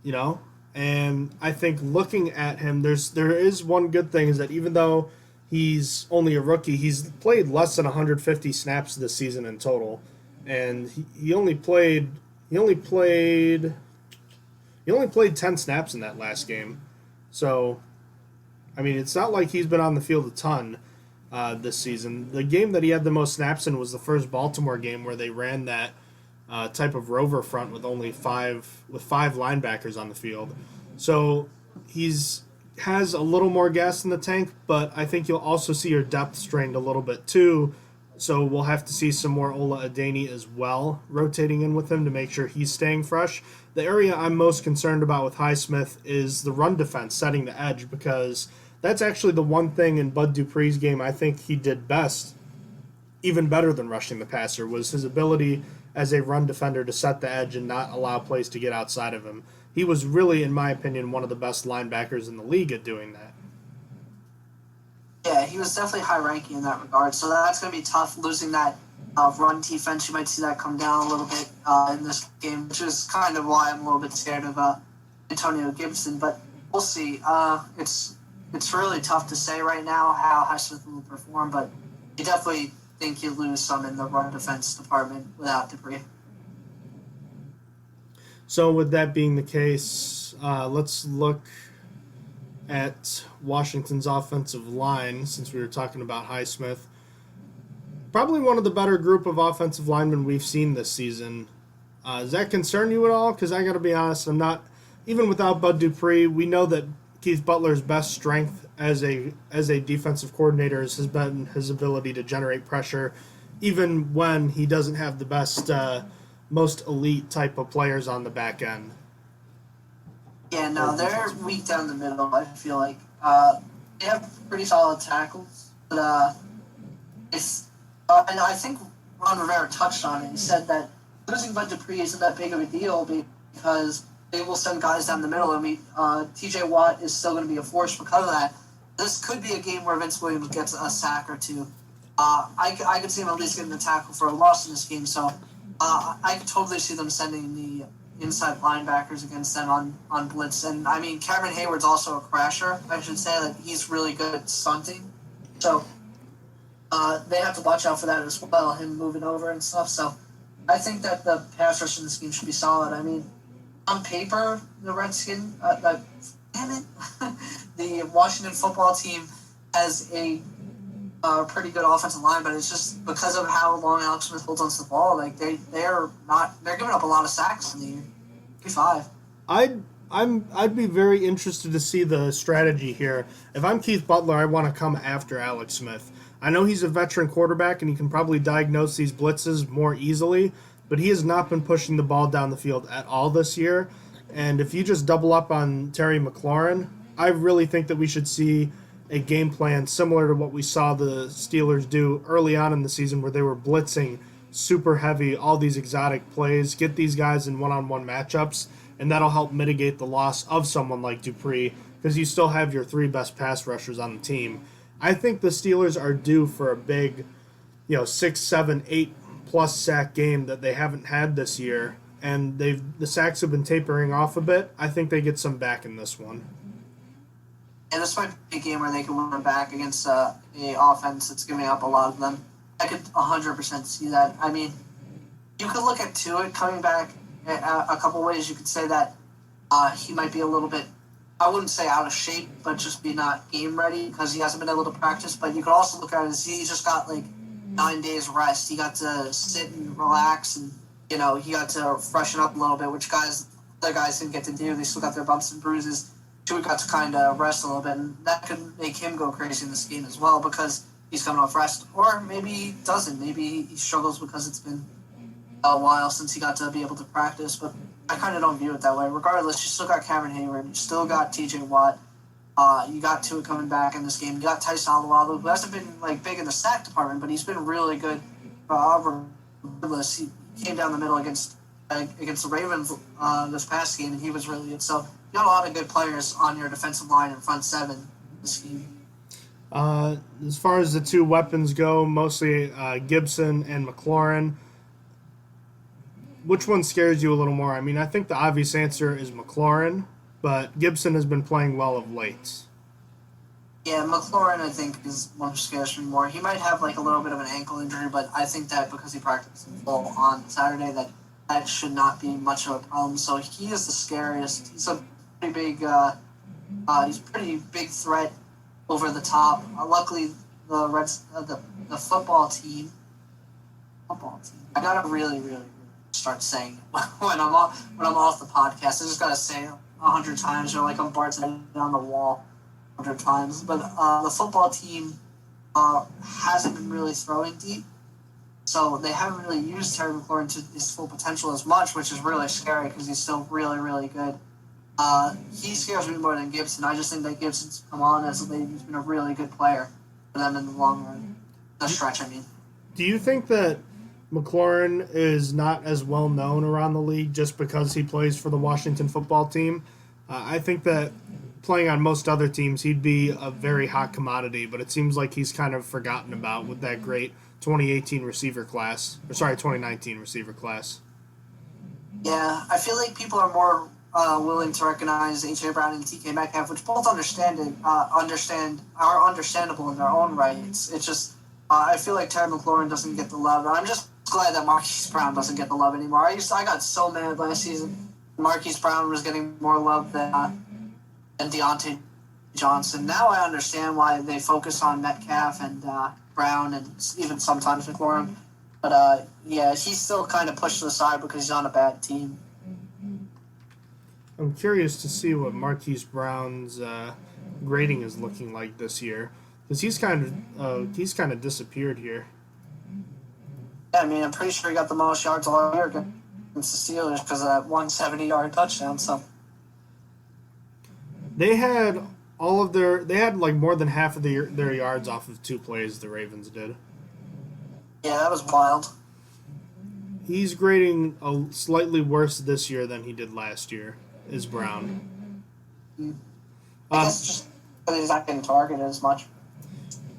You know? And I think looking at him, there is one good thing, is that even though he's only a rookie, he's played less than 150 snaps this season in total. And he only played 10 snaps in that last game. So, I mean, it's not like he's been on the field a ton this season. The game that he had the most snaps in was the first Baltimore game, where they ran that type of rover front with only five linebackers on the field. So has a little more gas in the tank, but I think you'll also see your depth strained a little bit too. So we'll have to see some more Ola Adeni as well rotating in with him to make sure he's staying fresh. The area I'm most concerned about with Highsmith is the run defense, setting the edge, because that's actually the one thing in Bud Dupree's game I think he did best, even better than rushing the passer, was his ability as a run defender to set the edge and not allow plays to get outside of him. He was really, in my opinion, one of the best linebackers in the league at doing that. Yeah, he was definitely high-ranking in that regard. So that's going to be tough, losing that run defense. You might see that come down a little bit in this game, which is kind of why I'm a little bit scared of Antonio Gibson. But we'll see. It's really tough to say right now how Highsmith will perform, but you definitely think you lose some in the run defense department without Dupree. So with that being the case, let's look at Washington's offensive line, since we were talking about Highsmith. Probably one of the better group of offensive linemen we've seen this season. Does that concern you at all? Because I got to be honest, I'm not. Even without Bud Dupree, we know that Keith Butler's best strength as a defensive coordinator has been his ability to generate pressure, even when he doesn't have the best, most elite type of players on the back end. Yeah, no, they're weak down the middle, I feel like. They have pretty solid tackles, but and I think Ron Rivera touched on it. He said that losing Bud Dupree isn't that big of a deal because they will send guys down the middle. I mean, TJ Watt is still going to be a force because of that. This could be a game where Vince Williams gets a sack or two. I could see him at least getting a tackle for a loss in this game, so I could totally see them sending the inside linebackers against them on blitz. And, I mean, Cameron Hayward's also a crasher, I should say. Like, he's really good at stunting. So they have to watch out for that as well, him moving over and stuff. So I think that the pass rush in this game should be solid. I mean, on paper, the Redskins, damn it, the Washington football team has a pretty good offensive line, but it's just because of how long Alex Smith holds onto the ball. Like they're giving up a lot of sacks in the year. 5. I'd be very interested to see the strategy here. If I'm Keith Butler, I want to come after Alex Smith. I know he's a veteran quarterback and he can probably diagnose these blitzes more easily, but he has not been pushing the ball down the field at all this year. And if you just double up on Terry McLaurin, I really think that we should see a game plan similar to what we saw the Steelers do early on in the season, where they were blitzing super heavy, all these exotic plays, get these guys in one-on-one matchups, and that'll help mitigate the loss of someone like Dupree, because you still have your 3 best pass rushers on the team. I think the Steelers are due for a big, 6, 7, 8 plus sack game that they haven't had this year, and the sacks have been tapering off a bit. I think they get some back in this one. And this might be a game where they can win back against a offense that's giving up a lot of them. I could 100% see that. I mean, you could look at Tua coming back a couple ways. You could say that he might be a little bit, I wouldn't say out of shape, but just be not game ready because he hasn't been able to practice. But you could also look at it as he just got 9 days rest. He got to sit and relax, and he got to freshen up a little bit, which other guys didn't get to do. They still got their bumps and bruises. Tua got to kind of rest a little bit, and that could make him go crazy in this game as well because he's coming off rest. Or maybe he doesn't. Maybe he struggles because it's been a while since he got to be able to practice. But I kind of don't view it that way. Regardless, you still got Cameron Hayward. You still got TJ Watt. You got Tua coming back in this game. You got Tyson Alualu, who hasn't been big in the sack department, but he's been really good. Regardless, he came down the middle against against the Ravens this past game, and he was really good. So you got a lot of good players on your defensive line and front seven this game. As far as the two weapons go, mostly Gibson and McLaurin. Which one scares you a little more? I mean, I think the obvious answer is McLaurin, but Gibson has been playing well of late. Yeah, McLaurin, I think, is one who scares me more. He might have like a little bit of an ankle injury, but I think that because he practiced full on Saturday, that should not be much of a problem. So he is the scariest. He's a pretty big, threat over the top. Luckily, the football team. I gotta really start saying it when I'm off the podcast. I just gotta say it 100 times, or like I'm bartending on the wall 100 times. But the football team hasn't been really throwing deep, so they haven't really used Terry McLaurin to his full potential as much, which is really scary because he's still really good. He scares me more than Gibson. I just think that Gibson's come on as a late. He's been a really good player for them in the long run. The stretch, I mean. Do you think that McLaurin is not as well known around the league just because he plays for the Washington football team? I think that playing on most other teams, he'd be a very hot commodity, but it seems like he's kind of forgotten about with that great 2019 receiver class. 2019 receiver class. Yeah, I feel like people are more willing to recognize A.J. Brown and T.K. Metcalf, which both are understandable in their own rights. It's just I feel like Terry McLaurin doesn't get the love. I'm just glad that Marquise Brown doesn't get the love anymore. I got so mad last season. Marquise Brown was getting more love than Deontay Johnson. Now I understand why they focus on Metcalf and Brown and even sometimes McLaurin. But yeah, he's still kind of pushed to the side because he's on a bad team. I'm curious to see what Marquise Brown's grading is looking like this year, because he's kind of disappeared here. Yeah, I mean, I'm pretty sure he got the most yards all year against the Steelers because of that 170-yard touchdown. So they had like more than half of their yards off of two plays. The Ravens did. Yeah, that was wild. He's grading slightly worse this year than he did last year. Is Brown? I guess just because he's not getting targeted as much.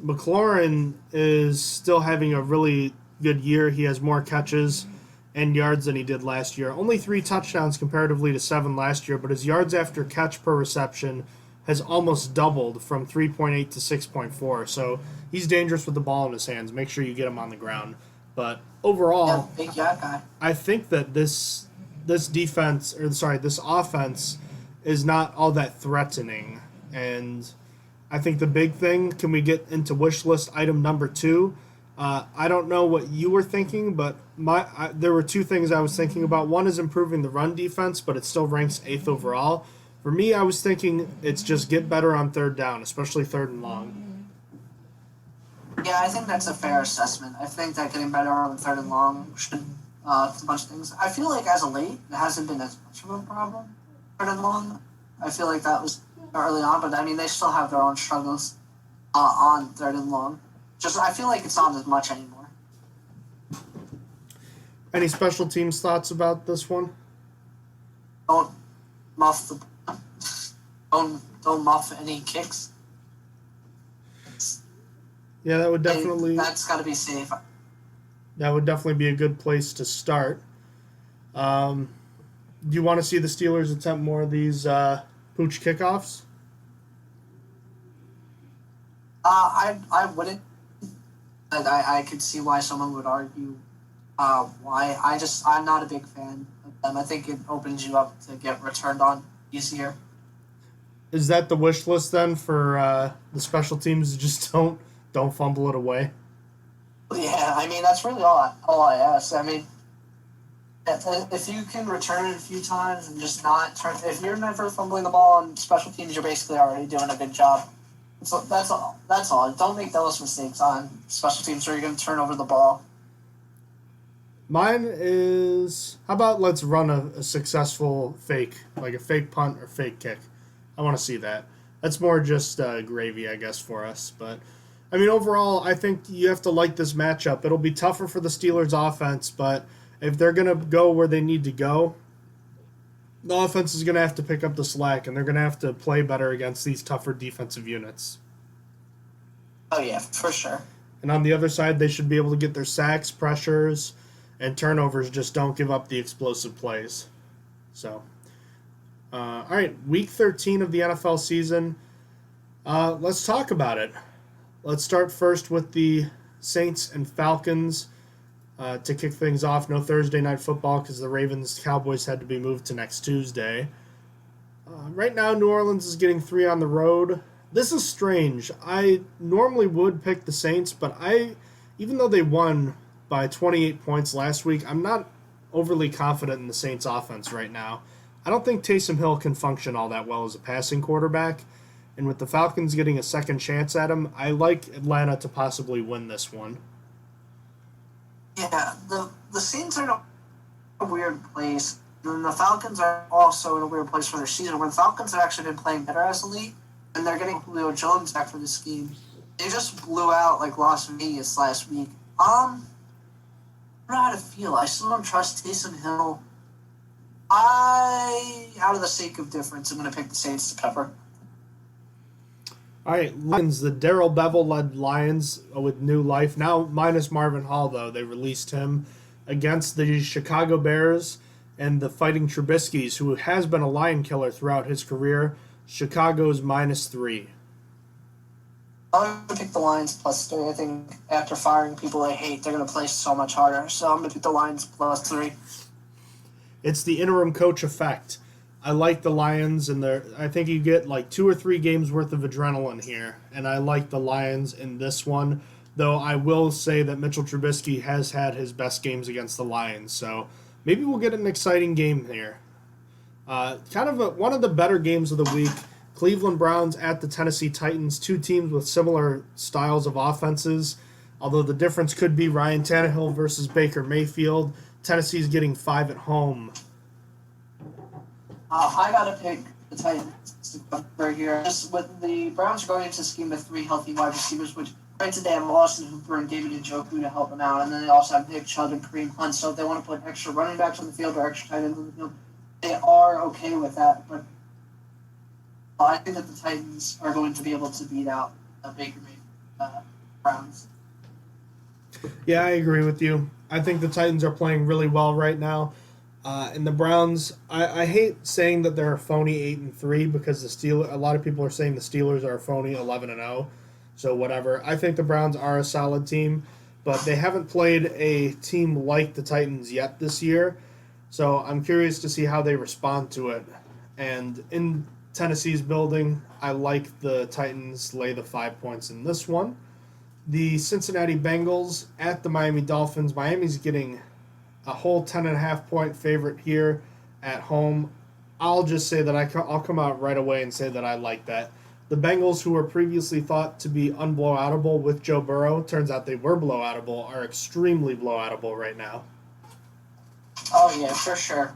McLaurin is still having a really good year. He has more catches and yards than he did last year. Only 3 touchdowns comparatively to 7 last year, but his yards after catch per reception has almost doubled from 3.8 to 6.4. So he's dangerous with the ball in his hands. Make sure you get him on the ground. But overall, yeah, big guy. I think that this offense is not all that threatening. And I think the big thing, can we get into wish list item number 2? I don't know what you were thinking, but there were 2 things I was thinking about. One is improving the run defense, but it still ranks 8th overall. For me, I was thinking it's just get better on third down, especially third and long. Yeah, I think that's a fair assessment. I think that getting better on third and long should a bunch of things. I feel like as of late, it hasn't been as much of a problem, third and long. I feel like that was early on, but I mean, they still have their own struggles on third and long. Just, I feel like it's not as much anymore. Any special teams thoughts about this one? Don't muff don't muff any kicks. Yeah, that would definitely. That's got to be safe. That would definitely be a good place to start. Do you want to see the Steelers attempt more of these pooch kickoffs? I wouldn't. I could see why someone would argue why. I'm not a big fan of them. I think it opens you up to get returned on easier. Is that the wish list then for the special teams? Just don't fumble it away. Yeah, I mean that's really all I ask. I mean, if you can return it a few times and just not turn, if you're never fumbling the ball on special teams, you're basically already doing a good job. So that's all. Don't make those mistakes on special teams where you're going to turn over the ball. Mine is, how about let's run a successful fake, like a fake punt or fake kick. I want to see that. That's more just gravy, I guess, for us. But, I mean, overall, I think you have to like this matchup. It'll be tougher for the Steelers' offense, but if they're going to go where they need to go, the offense is going to have to pick up the slack, and they're going to have to play better against these tougher defensive units. Oh, yeah, for sure. And on the other side, they should be able to get their sacks, pressures, and turnovers. Just don't give up the explosive plays. So, all right, Week 13 of the NFL season. Let's talk about it. Let's start first with the Saints and Falcons. To kick things off, no Thursday night football because the Ravens-Cowboys had to be moved to next Tuesday. Right now, New Orleans is getting 3 on the road. This is strange. I normally would pick the Saints, but even though they won by 28 points last week, I'm not overly confident in the Saints offense right now. I don't think Taysom Hill can function all that well as a passing quarterback, and with the Falcons getting a second chance at him, I like Atlanta to possibly win this one. Yeah, the Saints are in a weird place. And the Falcons are also in a weird place for their season, where the Falcons have actually been playing better as a league, and they're getting Julio Jones back for this game. They just blew out like Las Vegas last week. I don't know how to feel. I still don't trust Taysom Hill. Out of the sake of difference, I'm going to pick the Saints to cover. All right, Lions, the Darrell Bevell-led Lions with new life. Now minus Marvin Hall, though. They released him against the Chicago Bears and the Fighting Trubiskys, who has been a lion killer throughout his career. Chicago's -3. I'm going to pick the Lions +3. I think after firing people they hate, they're going to play so much harder. So I'm going to pick the Lions +3. It's the interim coach effect. I like the Lions, and I think you get like 2 or 3 games worth of adrenaline here, and I like the Lions in this one, though I will say that Mitchell Trubisky has had his best games against the Lions, so maybe we'll get an exciting game here. One of the better games of the week, Cleveland Browns at the Tennessee Titans, 2 teams with similar styles of offenses, although the difference could be Ryan Tannehill versus Baker Mayfield. Tennessee's getting 5 at home. I got to pick the Titans right here. Just with the Browns are going into a scheme with 3 healthy wide receivers, which granted they have Austin Hooper and David Njoku to help them out, and then they also have Nick Chubb and Kareem Hunt. So if they want to put extra running backs on the field or extra tight ends on the field, they are okay with that. But I think that the Titans are going to be able to beat out the Baker Mayfield Browns. Yeah, I agree with you. I think the Titans are playing really well right now. And the Browns, I hate saying that they're a phony 8-3 because a lot of people are saying the Steelers are a phony 11-0. So whatever. I think the Browns are a solid team, but they haven't played a team like the Titans yet this year. So I'm curious to see how they respond to it. And in Tennessee's building, I like the Titans lay the 5 points in this one. The Cincinnati Bengals at the Miami Dolphins. Miami's getting a whole 10.5 point favorite here at home. I'll just say that I'll come out right away and say that I like that. The Bengals, who were previously thought to be unblowoutable with Joe Burrow, turns out they were blowoutable, are extremely blowoutable right now. Oh, yeah, for sure.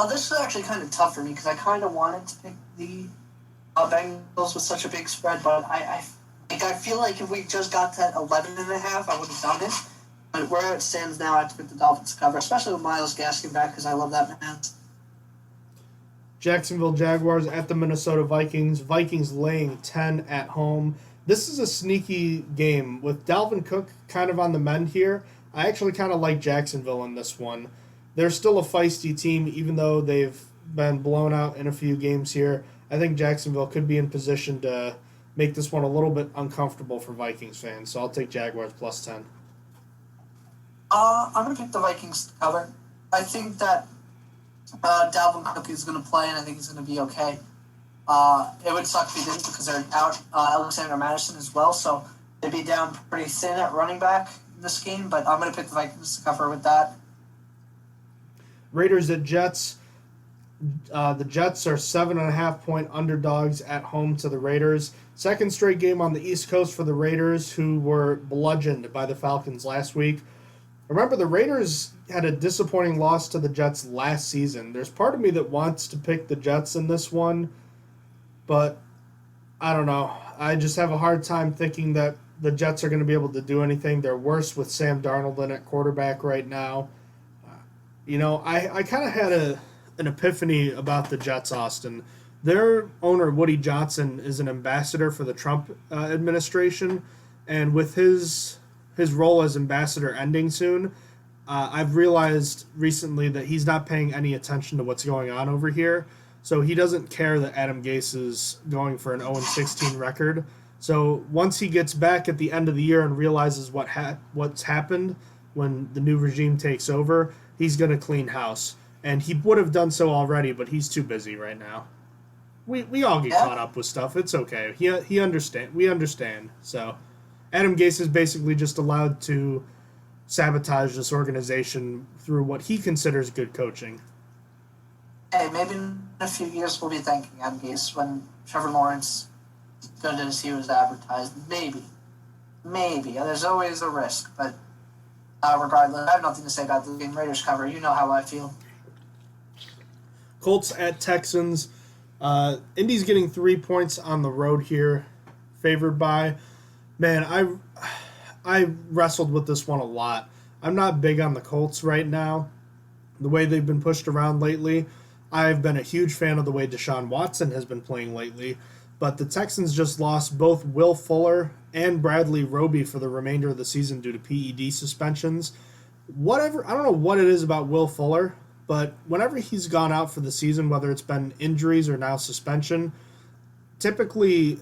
This is actually kind of tough for me because I kind of wanted to pick the Bengals with such a big spread, but I feel like if we just got to 11.5, I would have done it. But where it stands now, I have to pick the Dolphins to cover, especially with Myles Gaskin back because I love that man. Jacksonville Jaguars at the Minnesota Vikings. Vikings laying 10 at home. This is a sneaky game with Dalvin Cook kind of on the mend here. I actually kind of like Jacksonville in this one. They're still a feisty team, even though they've been blown out in a few games here. I think Jacksonville could be in position to make this one a little bit uncomfortable for Vikings fans. So I'll take Jaguars +10. I'm going to pick the Vikings to cover. I think that Dalvin Cook is going to play, and I think he's going to be okay. It would suck if he didn't because they're out Alexander Madison as well, so they'd be down pretty thin at running back in this game, but I'm going to pick the Vikings to cover with that. Raiders at Jets. The Jets are 7.5 point underdogs at home to the Raiders. Second straight game on the East Coast for the Raiders, who were bludgeoned by the Falcons last week. Remember, the Raiders had a disappointing loss to the Jets last season. There's part of me that wants to pick the Jets in this one, but I don't know. I just have a hard time thinking that the Jets are going to be able to do anything. They're worse with Sam Darnold in at quarterback right now. I kind of had an epiphany about the Jets, Austin. Their owner, Woody Johnson, is an ambassador for the Trump administration, and with his role as ambassador ending soon, I've realized recently that he's not paying any attention to what's going on over here. So he doesn't care that Adam Gase is going for an 0-16 record. So once he gets back at the end of the year and realizes what's happened when the new regime takes over, he's going to clean house. And he would have done so already, but he's too busy right now. We all get caught up with stuff. It's okay. He understand. We understand. So Adam Gase is basically just allowed to sabotage this organization through what he considers good coaching. Hey, maybe in a few years we'll be thanking Adam Gase when Trevor Lawrence good as he was advertised. Maybe. There's always a risk, but regardless, I have nothing to say about the game. Raiders cover. You know how I feel. Colts at Texans. Indy's getting 3 points on the road here, favored by. Man, I wrestled with this one a lot. I'm not big on the Colts right now. The way they've been pushed around lately. I've been a huge fan of the way Deshaun Watson has been playing lately, but the Texans just lost both Will Fuller and Bradley Roby for the remainder of the season due to PED suspensions. I don't know what it is about Will Fuller, but whenever he's gone out for the season, whether it's been injuries or now suspension, typically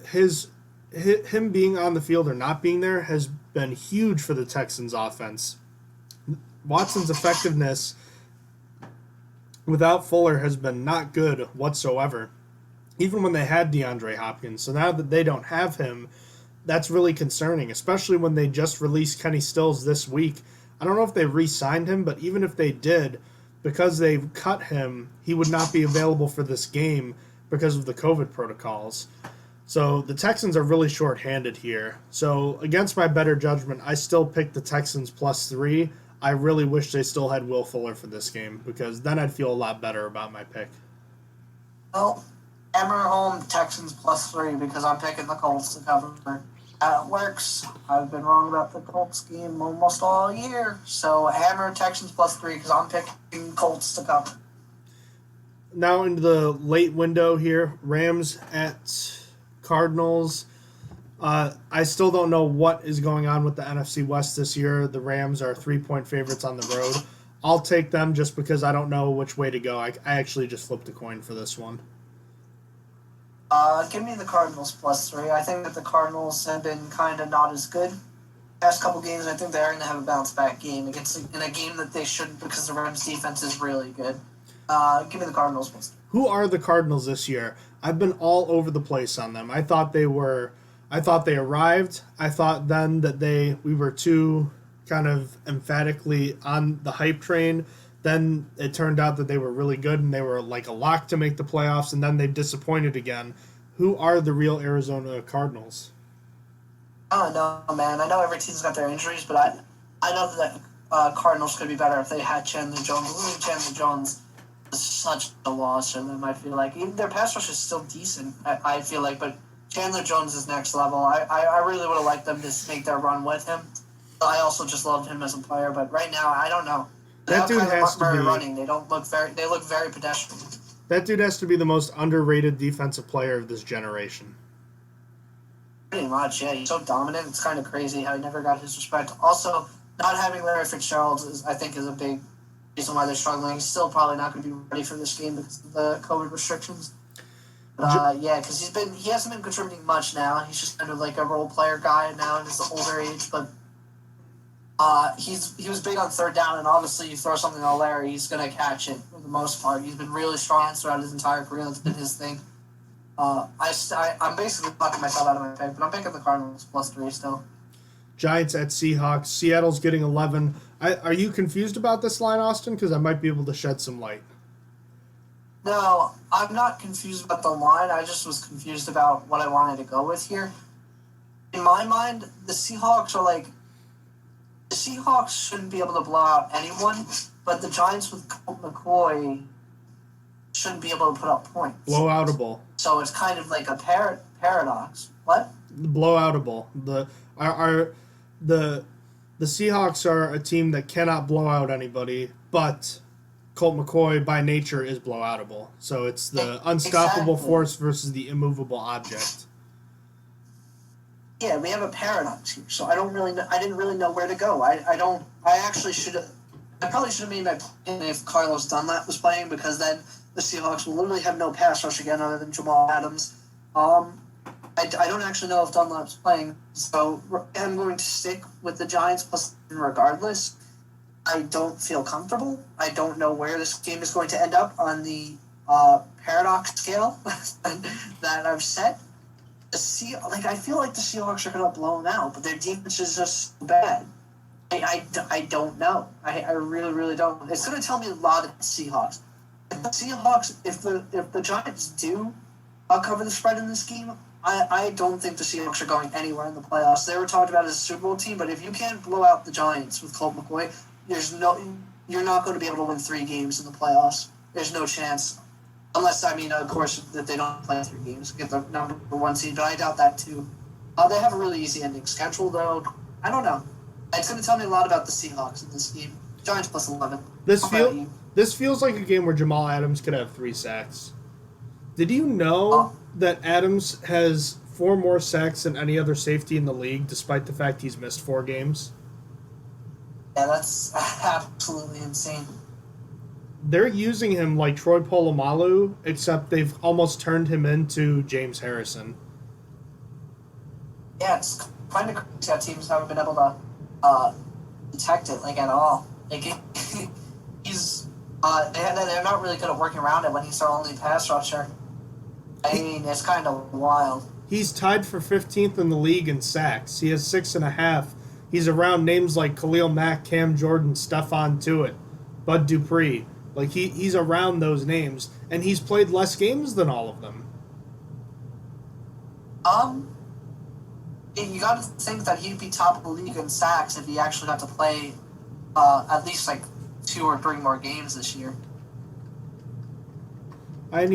him being on the field or not being there has been huge for the Texans offense. Watson's effectiveness without Fuller has been not good whatsoever, even when they had DeAndre Hopkins. So now that they don't have him, that's really concerning, especially when they just released Kenny Stills this week. I don't know if they re-signed him, but even if they did, because they've cut him, he would not be available for this game because of the COVID protocols. So the Texans are really short-handed here. So against my better judgment, I still picked the Texans +3. I really wish they still had Will Fuller for this game because then I'd feel a lot better about my pick. Well, hammer home Texans +3 because I'm picking the Colts to cover. It works. I've been wrong about the Colts game almost all year. So hammer Texans +3 because I'm picking Colts to cover. Now into the late window here, Rams at Cardinals. I still don't know what is going on with the NFC West this year. The Rams are 3-point favorites on the road. I'll take them just because I don't know which way to go. I actually just flipped a coin for this one. Give me the Cardinals +3. I think that the Cardinals have been kind of not as good. Past couple games, I think they're going to have a bounce-back game in a game that they shouldn't because the Rams' defense is really good. Give me the Cardinals +3. Who are the Cardinals this year? I've been all over the place on them. I thought they arrived. I thought then that we were too kind of emphatically on the hype train. Then it turned out that they were really good and they were like a lock to make the playoffs, and then they disappointed again. Who are the real Arizona Cardinals? I don't know, man. I know every team's got their injuries, but I know that Cardinals could be better if they had Chandler Jones. Losing Chandler Jones is such a loss for them, I feel like. Even their pass rush is still decent, I feel like, but Chandler Jones is next level. I really would have liked them to make their run with him. I also just loved him as a player, but right now, I don't know. That dude has to be running. They look very pedestrian. That dude has to be the most underrated defensive player of this generation. Pretty much, yeah. He's so dominant. It's kind of crazy how he never got his respect. Also, not having Larry Fitzgerald I think is a big reason why they're struggling. He's still probably not going to be ready for this game because of the COVID restrictions. Yeah, because he hasn't been contributing much now. He's just kind of like a role player guy now in his older age, but he was big on third down, and obviously you throw something to Larry, he's going to catch it for the most part. He's been really strong throughout his entire career. That's been his thing. I'm basically fucking myself out of my pick, but I'm picking the Cardinals +3 still. Giants at Seahawks. Seattle's getting 11. Are you confused about this line, Austin? Because I might be able to shed some light. No, I'm not confused about the line. I just was confused about what I wanted to go with here. In my mind, the Seahawks shouldn't be able to blow out anyone, but the Giants with Colt McCoy shouldn't be able to put up points. Blowoutable. So it's kind of like a paradox. What? Blowoutable. The Seahawks are a team that cannot blow out anybody, but Colt McCoy by nature is blowoutable. So it's the unstoppable force versus the immovable object. Yeah, we have a paradox here. So I didn't really know where to go. I probably should have made my plan if Carlos Dunlap was playing, because then the Seahawks will literally have no pass rush again other than Jamal Adams. I don't actually know if Dunlap's playing, so I'm going to stick with the Giants plus regardless. I don't feel comfortable. I don't know where this game is going to end up on the paradox scale that I've set. I feel like the Seahawks are going to blow them out, but their defense is just bad. I don't know. I really, really don't. It's going to tell me a lot of the Seahawks. If the Seahawks, if the Giants do cover the spread in this game, I don't think the Seahawks are going anywhere in the playoffs. They were talked about as a Super Bowl team, but if you can't blow out the Giants with Colt McCoy, you're not going to be able to win 3 games in the playoffs. There's no chance. Unless, of course, that they don't play 3 games, get the number 1 seed, but I doubt that too. They have a really easy ending schedule, though. I don't know. It's going to tell me a lot about the Seahawks in this game. Giants plus 11. This feels like a game where Jamal Adams could have 3 sacks. Did you know that Adams has 4 more sacks than any other safety in the league, despite the fact he's missed 4 games? Yeah, that's absolutely insane. They're using him like Troy Polamalu, except they've almost turned him into James Harrison. Yeah, it's kind of crazy how teams haven't been able to detect it at all. They're not really good at working around it when he's their only pass rusher. It's kind of wild. He's tied for 15th in the league in sacks. He has 6.5. He's around names like Khalil Mack, Cam Jordan, Stephon Tuitt, Bud Dupree. He's around those names, and he's played less games than all of them. You got to think that he'd be top of the league in sacks if he actually got to play at least 2 or 3 more games this year. I have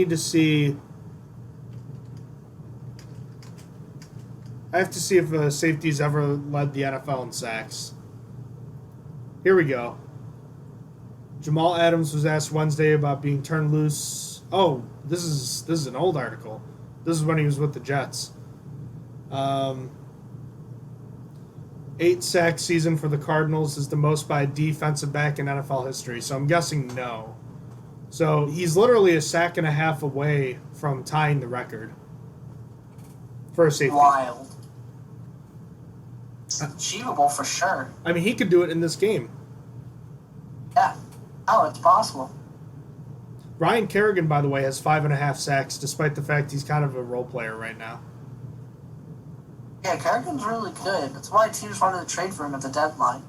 to see if a safety's ever led the NFL in sacks. Here we go. Jamal Adams was asked Wednesday about being turned loose. Oh, this is an old article. This is when he was with the Jets. 8 sack season for the Cardinals is the most by a defensive back in NFL history. So I'm guessing no. So he's literally a sack and a half away from tying the record for a safety. Wild. It's achievable for sure. He could do it in this game. Yeah. Oh, it's possible. Ryan Kerrigan, by the way, has 5.5 sacks, despite the fact he's kind of a role player right now. Yeah, Kerrigan's really good. That's why teams wanted to trade for him at the deadline.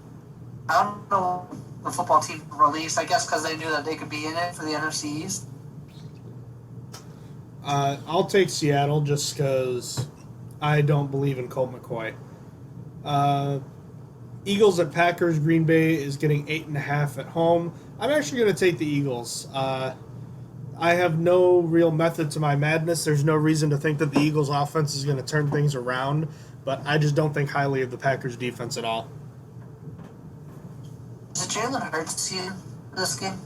I don't know what the football team released. I guess because they knew that they could be in it for the NFC East. I'll take Seattle just because I don't believe in Colt McCoy. Eagles at Packers. Green Bay is getting 8.5 at home. I'm actually going to take the Eagles. I have no real method to my madness. There's no reason to think that the Eagles' offense is going to turn things around, but I just don't think highly of the Packers' defense at all. Is it Jalen Hurts here for this game?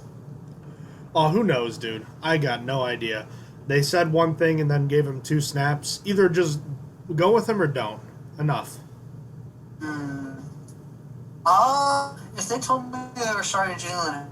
Oh, who knows, dude? I got no idea. They said one thing and then gave him 2 snaps. Either just go with him or don't. Enough. If they told me they were starting Jalen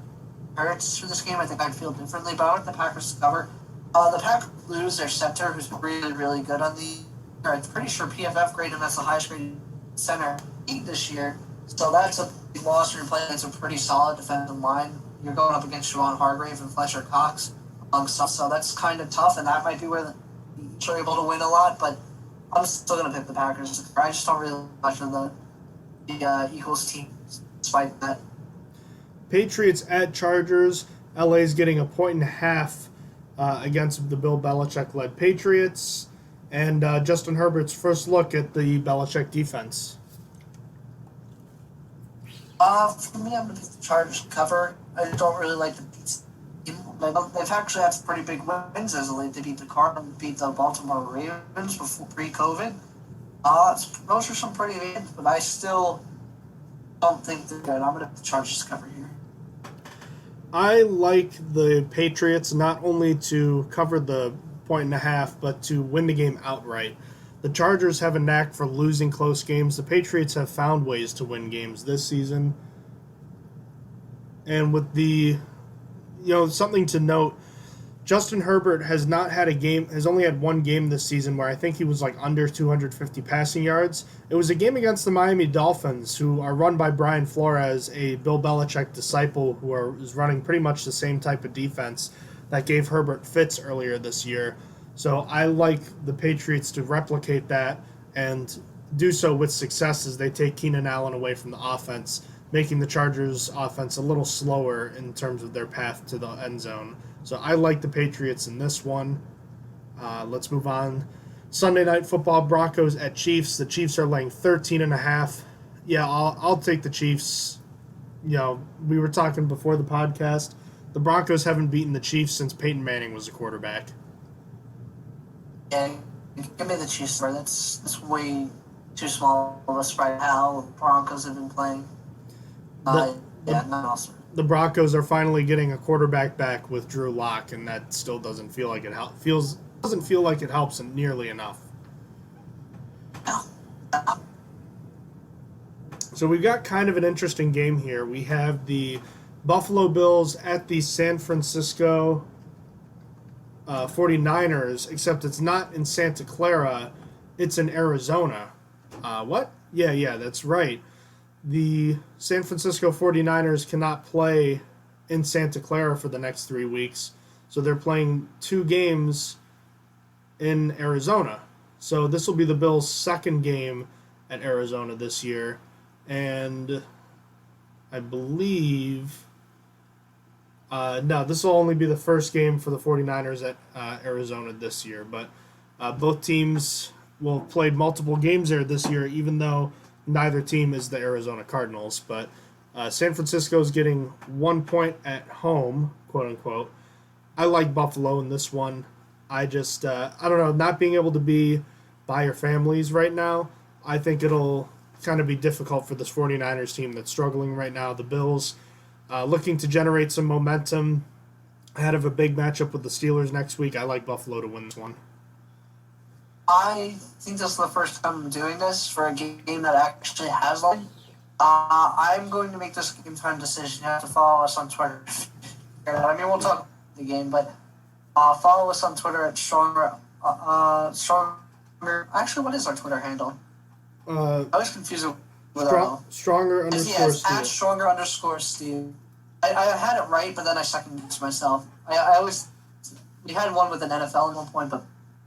Hurts for this game, I think I'd feel differently about it. The Packers cover. The Packers lose their center, who's really, really good on the. I'm pretty sure PFF graded him as the highest graded center this year. So that's a big loss. You're playing against a pretty solid defensive line. You're going up against Javon Hargrave and Fletcher Cox, among stuff. So that's kind of tough, and that might be where the Eagles are able to win a lot. But I'm still going to pick the Packers. I just don't really much of the Eagles team, despite that. Patriots at Chargers. LA's getting 1.5 against the Bill Belichick-led Patriots. And Justin Herbert's first look at the Belichick defense. For me, I'm going to pick the Chargers to cover. I don't really like the team. They've actually had some pretty big wins as of late. They beat the Cardinals, beat the Baltimore Ravens before pre-COVID. Those are some pretty wins, but I still don't think they're good. I'm going to pick the Chargers to cover here. I like the Patriots not only to cover the 1.5, but to win the game outright. The Chargers have a knack for losing close games. The Patriots have found ways to win games this season. And with something to note, Justin Herbert has only had one game this season where I think he was like under 250 passing yards. It was a game against the Miami Dolphins, who are run by Brian Flores, a Bill Belichick disciple is running pretty much the same type of defense that gave Herbert fits earlier this year. So I like the Patriots to replicate that and do so with success as they take Keenan Allen away from the offense, making the Chargers' offense a little slower in terms of their path to the end zone. So I like the Patriots in this one. Let's move on. Sunday Night Football, Broncos at Chiefs. The Chiefs are laying 13.5. Yeah, I'll take the Chiefs. We were talking before the podcast. The Broncos haven't beaten the Chiefs since Peyton Manning was a quarterback. Yeah, give me the Chiefs. That's way too small of a spread. How the Broncos have been playing. Not awesome. The Broncos are finally getting a quarterback back with Drew Lock, and that still doesn't feel like it doesn't feel like it helps nearly enough. No. So we've got kind of an interesting game here. We have the Buffalo Bills at the San Francisco 49ers, except it's not in Santa Clara, it's in Arizona. What? Yeah, that's right. The San Francisco 49ers cannot play in Santa Clara for the next 3 weeks, so they're playing 2 games in Arizona. So this will be the Bills' second game at Arizona this year, and I believe... no, this will only be the first game for the 49ers at Arizona this year, but both teams will have played multiple games there this year, even though neither team is the Arizona Cardinals. But San Francisco is getting 1 point at home, quote-unquote. I like Buffalo in this one. I don't know, not being able to be by your families right now, I think it'll kind of be difficult for this 49ers team that's struggling right now. The Bills looking to generate some momentum ahead of a big matchup with the Steelers next week. I like Buffalo to win this one. I think this is the first time I'm doing this for a game that actually has line. I'm going to make this game time decision. You have to follow us on Twitter. I mean, we'll talk the game, but follow us on Twitter at Stronger. Actually, what is our Twitter handle? I was confused with Stronger underscore Steve. At Stronger underscore Steve. I had it right, but then I second guessed myself. We had one with an NFL at one point, but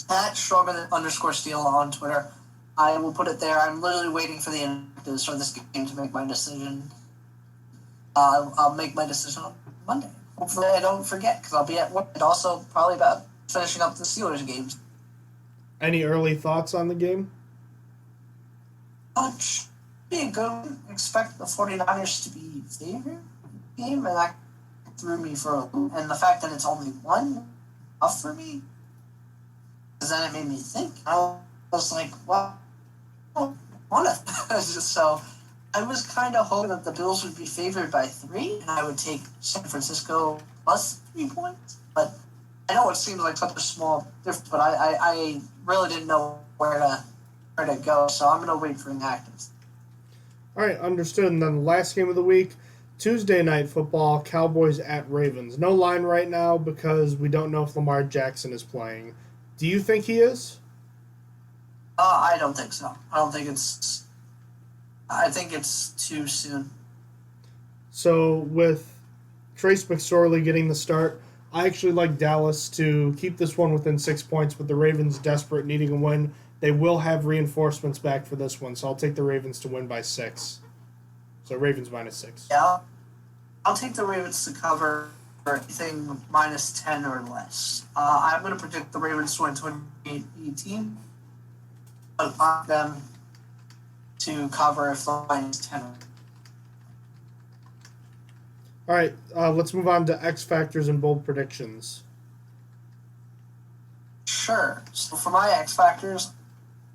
at Stronger underscore Steel on Twitter. I will put it there. I'm literally waiting for the inactives for this game to make my decision. I'll make my decision on Monday. Hopefully I don't forget, because I'll be at work. And also probably about finishing up the Steelers games. Any early thoughts on the game? Should be a good one. Expect the 49ers to be favored game, and that threw me for a loop. And the fact that it's only one off for me, because then it made me think. I was like, well, I don't want to. So I was kind of hoping that the Bills would be favored by 3, and I would take San Francisco plus 3 points. But I know it seems like such a small difference, but I really didn't know where to go, so I'm going to wait for inactives. All right, understood. And then the last game of the week, Tuesday Night Football, Cowboys at Ravens. No line right now because we don't know if Lamar Jackson is playing. Do you think he is? I don't think so. I think it's too soon. So with Trace McSorley getting the start, I actually like Dallas to keep this one within 6 points, with the Ravens desperate, needing a win. They will have reinforcements back for this one, so I'll take the Ravens to win by 6. So Ravens -6. Yeah, I'll take the Ravens to cover anything -10 or less. I'm going to predict the Ravens to win 28-18. But I want them to cover if the -10. All right, let's move on to X Factors and bold predictions. Sure. So for my X Factors,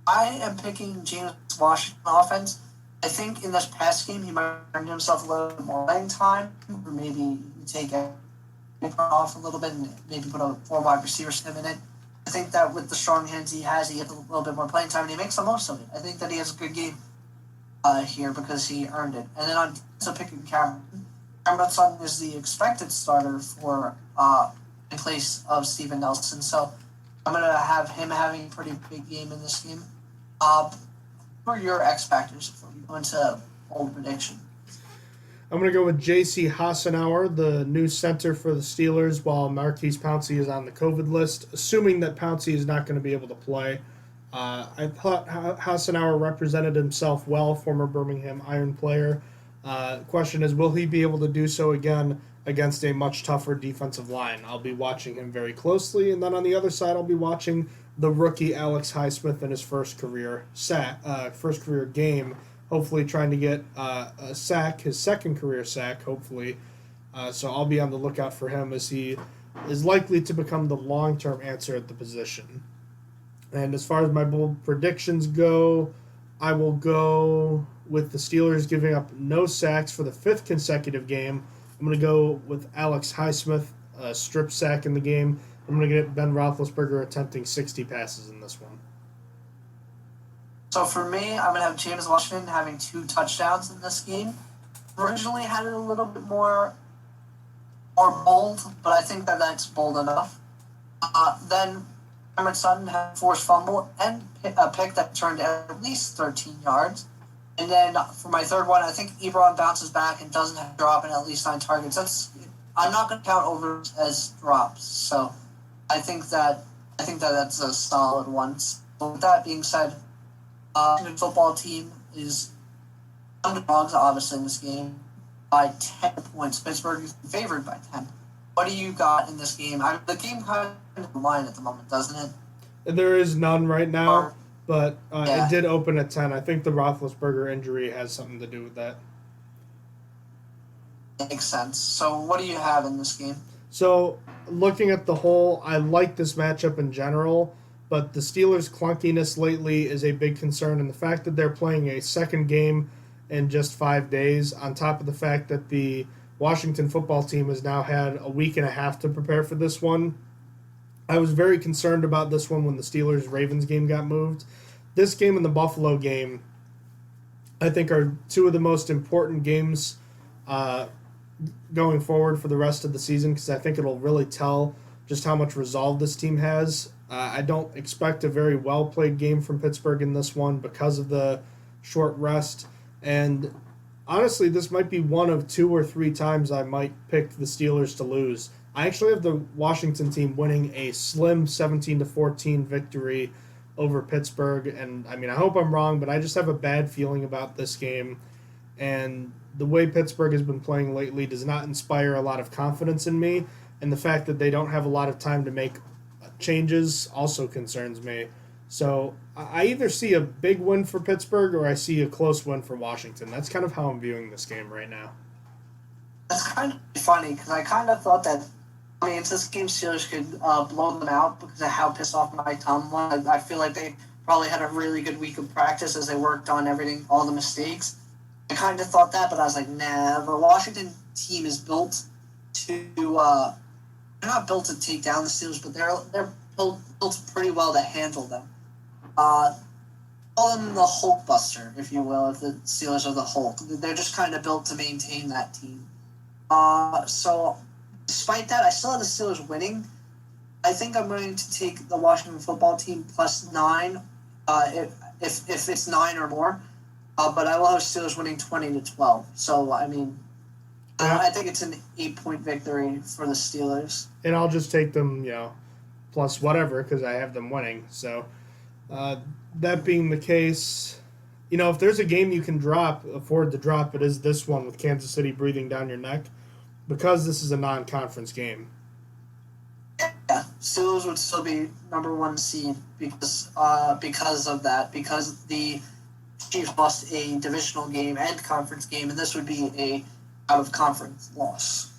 I am picking James Washington offense I think in this past game he might earn himself a little bit more playing time, or maybe take it off a little bit and maybe put a 4 wide receiver stem in it. I think that with the strong hands he has, he gets a little bit more playing time and he makes the most of it. I think that he has a good game here because he earned it. And then on to picking Cameron Sutton is the expected starter for in place of Steven Nelson. So I'm going to have him having a pretty big game in this game. What are your X factors before we go into bold prediction? I'm going to go with J.C. Hassenauer, the new center for the Steelers, while Marquise Pouncey is on the COVID list, assuming that Pouncey is not going to be able to play. I thought Hassenauer represented himself well, former Birmingham Iron player. Question is, will he be able to do so again against a much tougher defensive line? I'll be watching him very closely, and then on the other side, I'll be watching the rookie Alex Highsmith in his first career game, hopefully trying to get a sack, his second career sack, hopefully. So I'll be on the lookout for him as he is likely to become the long-term answer at the position. And as far as my bold predictions go, I will go with the Steelers giving up no sacks for the 5th consecutive game. I'm going to go with Alex Highsmith, a strip sack in the game. I'm going to get Ben Roethlisberger attempting 60 passes in this one. So for me, I'm going to have James Washington having 2 touchdowns in this game. Originally had it a little bit more bold, but I think that that's bold enough. Then Cameron Sutton had a forced fumble and a pick that turned at least 13 yards. And then for my third one, I think Ebron bounces back and doesn't have to drop in at least 9 targets. I'm not going to count over as drops. So I think that that's a solid one. So with that being said, the football team is underdogs, obviously, in this game by 10 points. Pittsburgh is favored by 10. What do you got in this game? The game kind of in line at the moment, doesn't it? There is none right now, but It did open at 10. I think the Roethlisberger injury has something to do with that. Makes sense. So what do you have in this game? So looking at the whole, I like this matchup in general, but the Steelers' clunkiness lately is a big concern, and the fact that they're playing a second game in just 5 days, on top of the fact that the Washington football team has now had a week and a half to prepare for this one. I was very concerned about this one when the Steelers-Ravens game got moved. This game and the Buffalo game, I think, are 2 of the most important games going forward for the rest of the season, because I think it'll really tell just how much resolve this team has. I don't expect a very well-played game from Pittsburgh in this one because of the short rest. And honestly, this might be one of 2 or 3 times I might pick the Steelers to lose. I actually have the Washington team winning a slim 17-14 victory over Pittsburgh. And, I mean, I hope I'm wrong, but I just have a bad feeling about this game. And the way Pittsburgh has been playing lately does not inspire a lot of confidence in me. And the fact that they don't have a lot of time to make changes also concerns me. So I either see a big win for Pittsburgh or I see a close win for Washington. That's kind of how I'm viewing this game right now. That's kind of funny because I kind of thought that, this game Steelers could blow them out because of how pissed off Mike Tomlin was. I feel like they probably had a really good week of practice as they worked on everything, all the mistakes. I kind of thought that, but I was like, nah, the Washington team is built to, they're not built to take down the Steelers, but they're built pretty well to handle them. Call them the Hulk Buster, if you will, if the Steelers are the Hulk. They're just kind of built to maintain that team. So, despite that, I still have the Steelers winning. I think I'm going to take the Washington football team plus 9, if it's 9 or more. But I will have Steelers winning 20-12. So, I think it's an 8-point victory for the Steelers. And I'll just take them, plus whatever, because I have them winning. So, that being the case, if there's a game you can afford to drop, it is this one with Kansas City breathing down your neck, because this is a non-conference game. Yeah, Steelers would still be number 1 seed because of that, because the Chiefs lost a divisional game and conference game, and this would be a out-of-conference loss.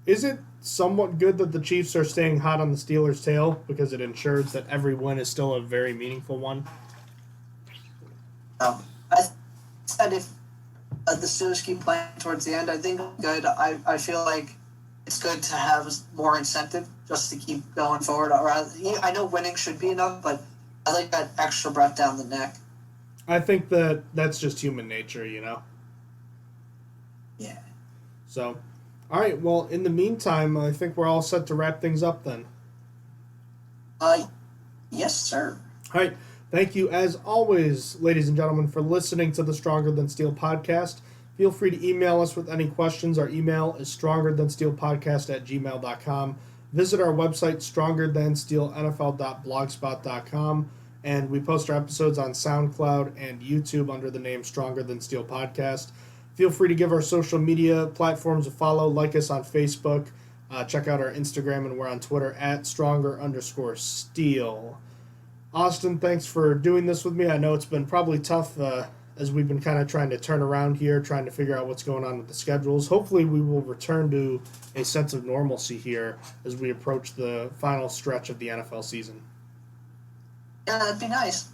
Is it somewhat good that the Chiefs are staying hot on the Steelers' tail because it ensures that every win is still a very meaningful one? I said the Steelers keep playing towards the end. I think good. I feel like it's good to have more incentive just to keep going forward. I know winning should be enough, but I like that extra breath down the neck. I think that's just human nature, you know? Yeah. So, all right, well, in the meantime, I think we're all set to wrap things up then. Yes, sir. All right. Thank you, as always, ladies and gentlemen, for listening to the Stronger Than Steel podcast. Feel free to email us with any questions. Our email is strongerthansteelpodcast@gmail.com. Visit our website, strongerthansteelnfl.blogspot.com, and we post our episodes on SoundCloud and YouTube under the name Stronger Than Steel Podcast. Feel free to give our social media platforms a follow. Like us on Facebook. Check out our Instagram, and we're on Twitter at @stronger_steel. Austin, thanks for doing this with me. I know it's been probably tough as we've been kind of trying to turn around here, trying to figure out what's going on with the schedules. Hopefully we will return to a sense of normalcy here as we approach the final stretch of the NFL season. Yeah, that'd be nice.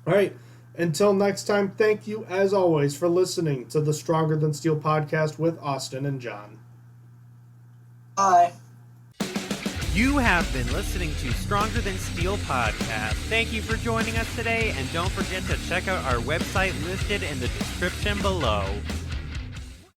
All right. Until next time, thank you, as always, for listening to the Stronger Than Steel podcast with Austin and John. Bye. You have been listening to Stronger Than Steel podcast. Thank you for joining us today, and don't forget to check out our website listed in the description below.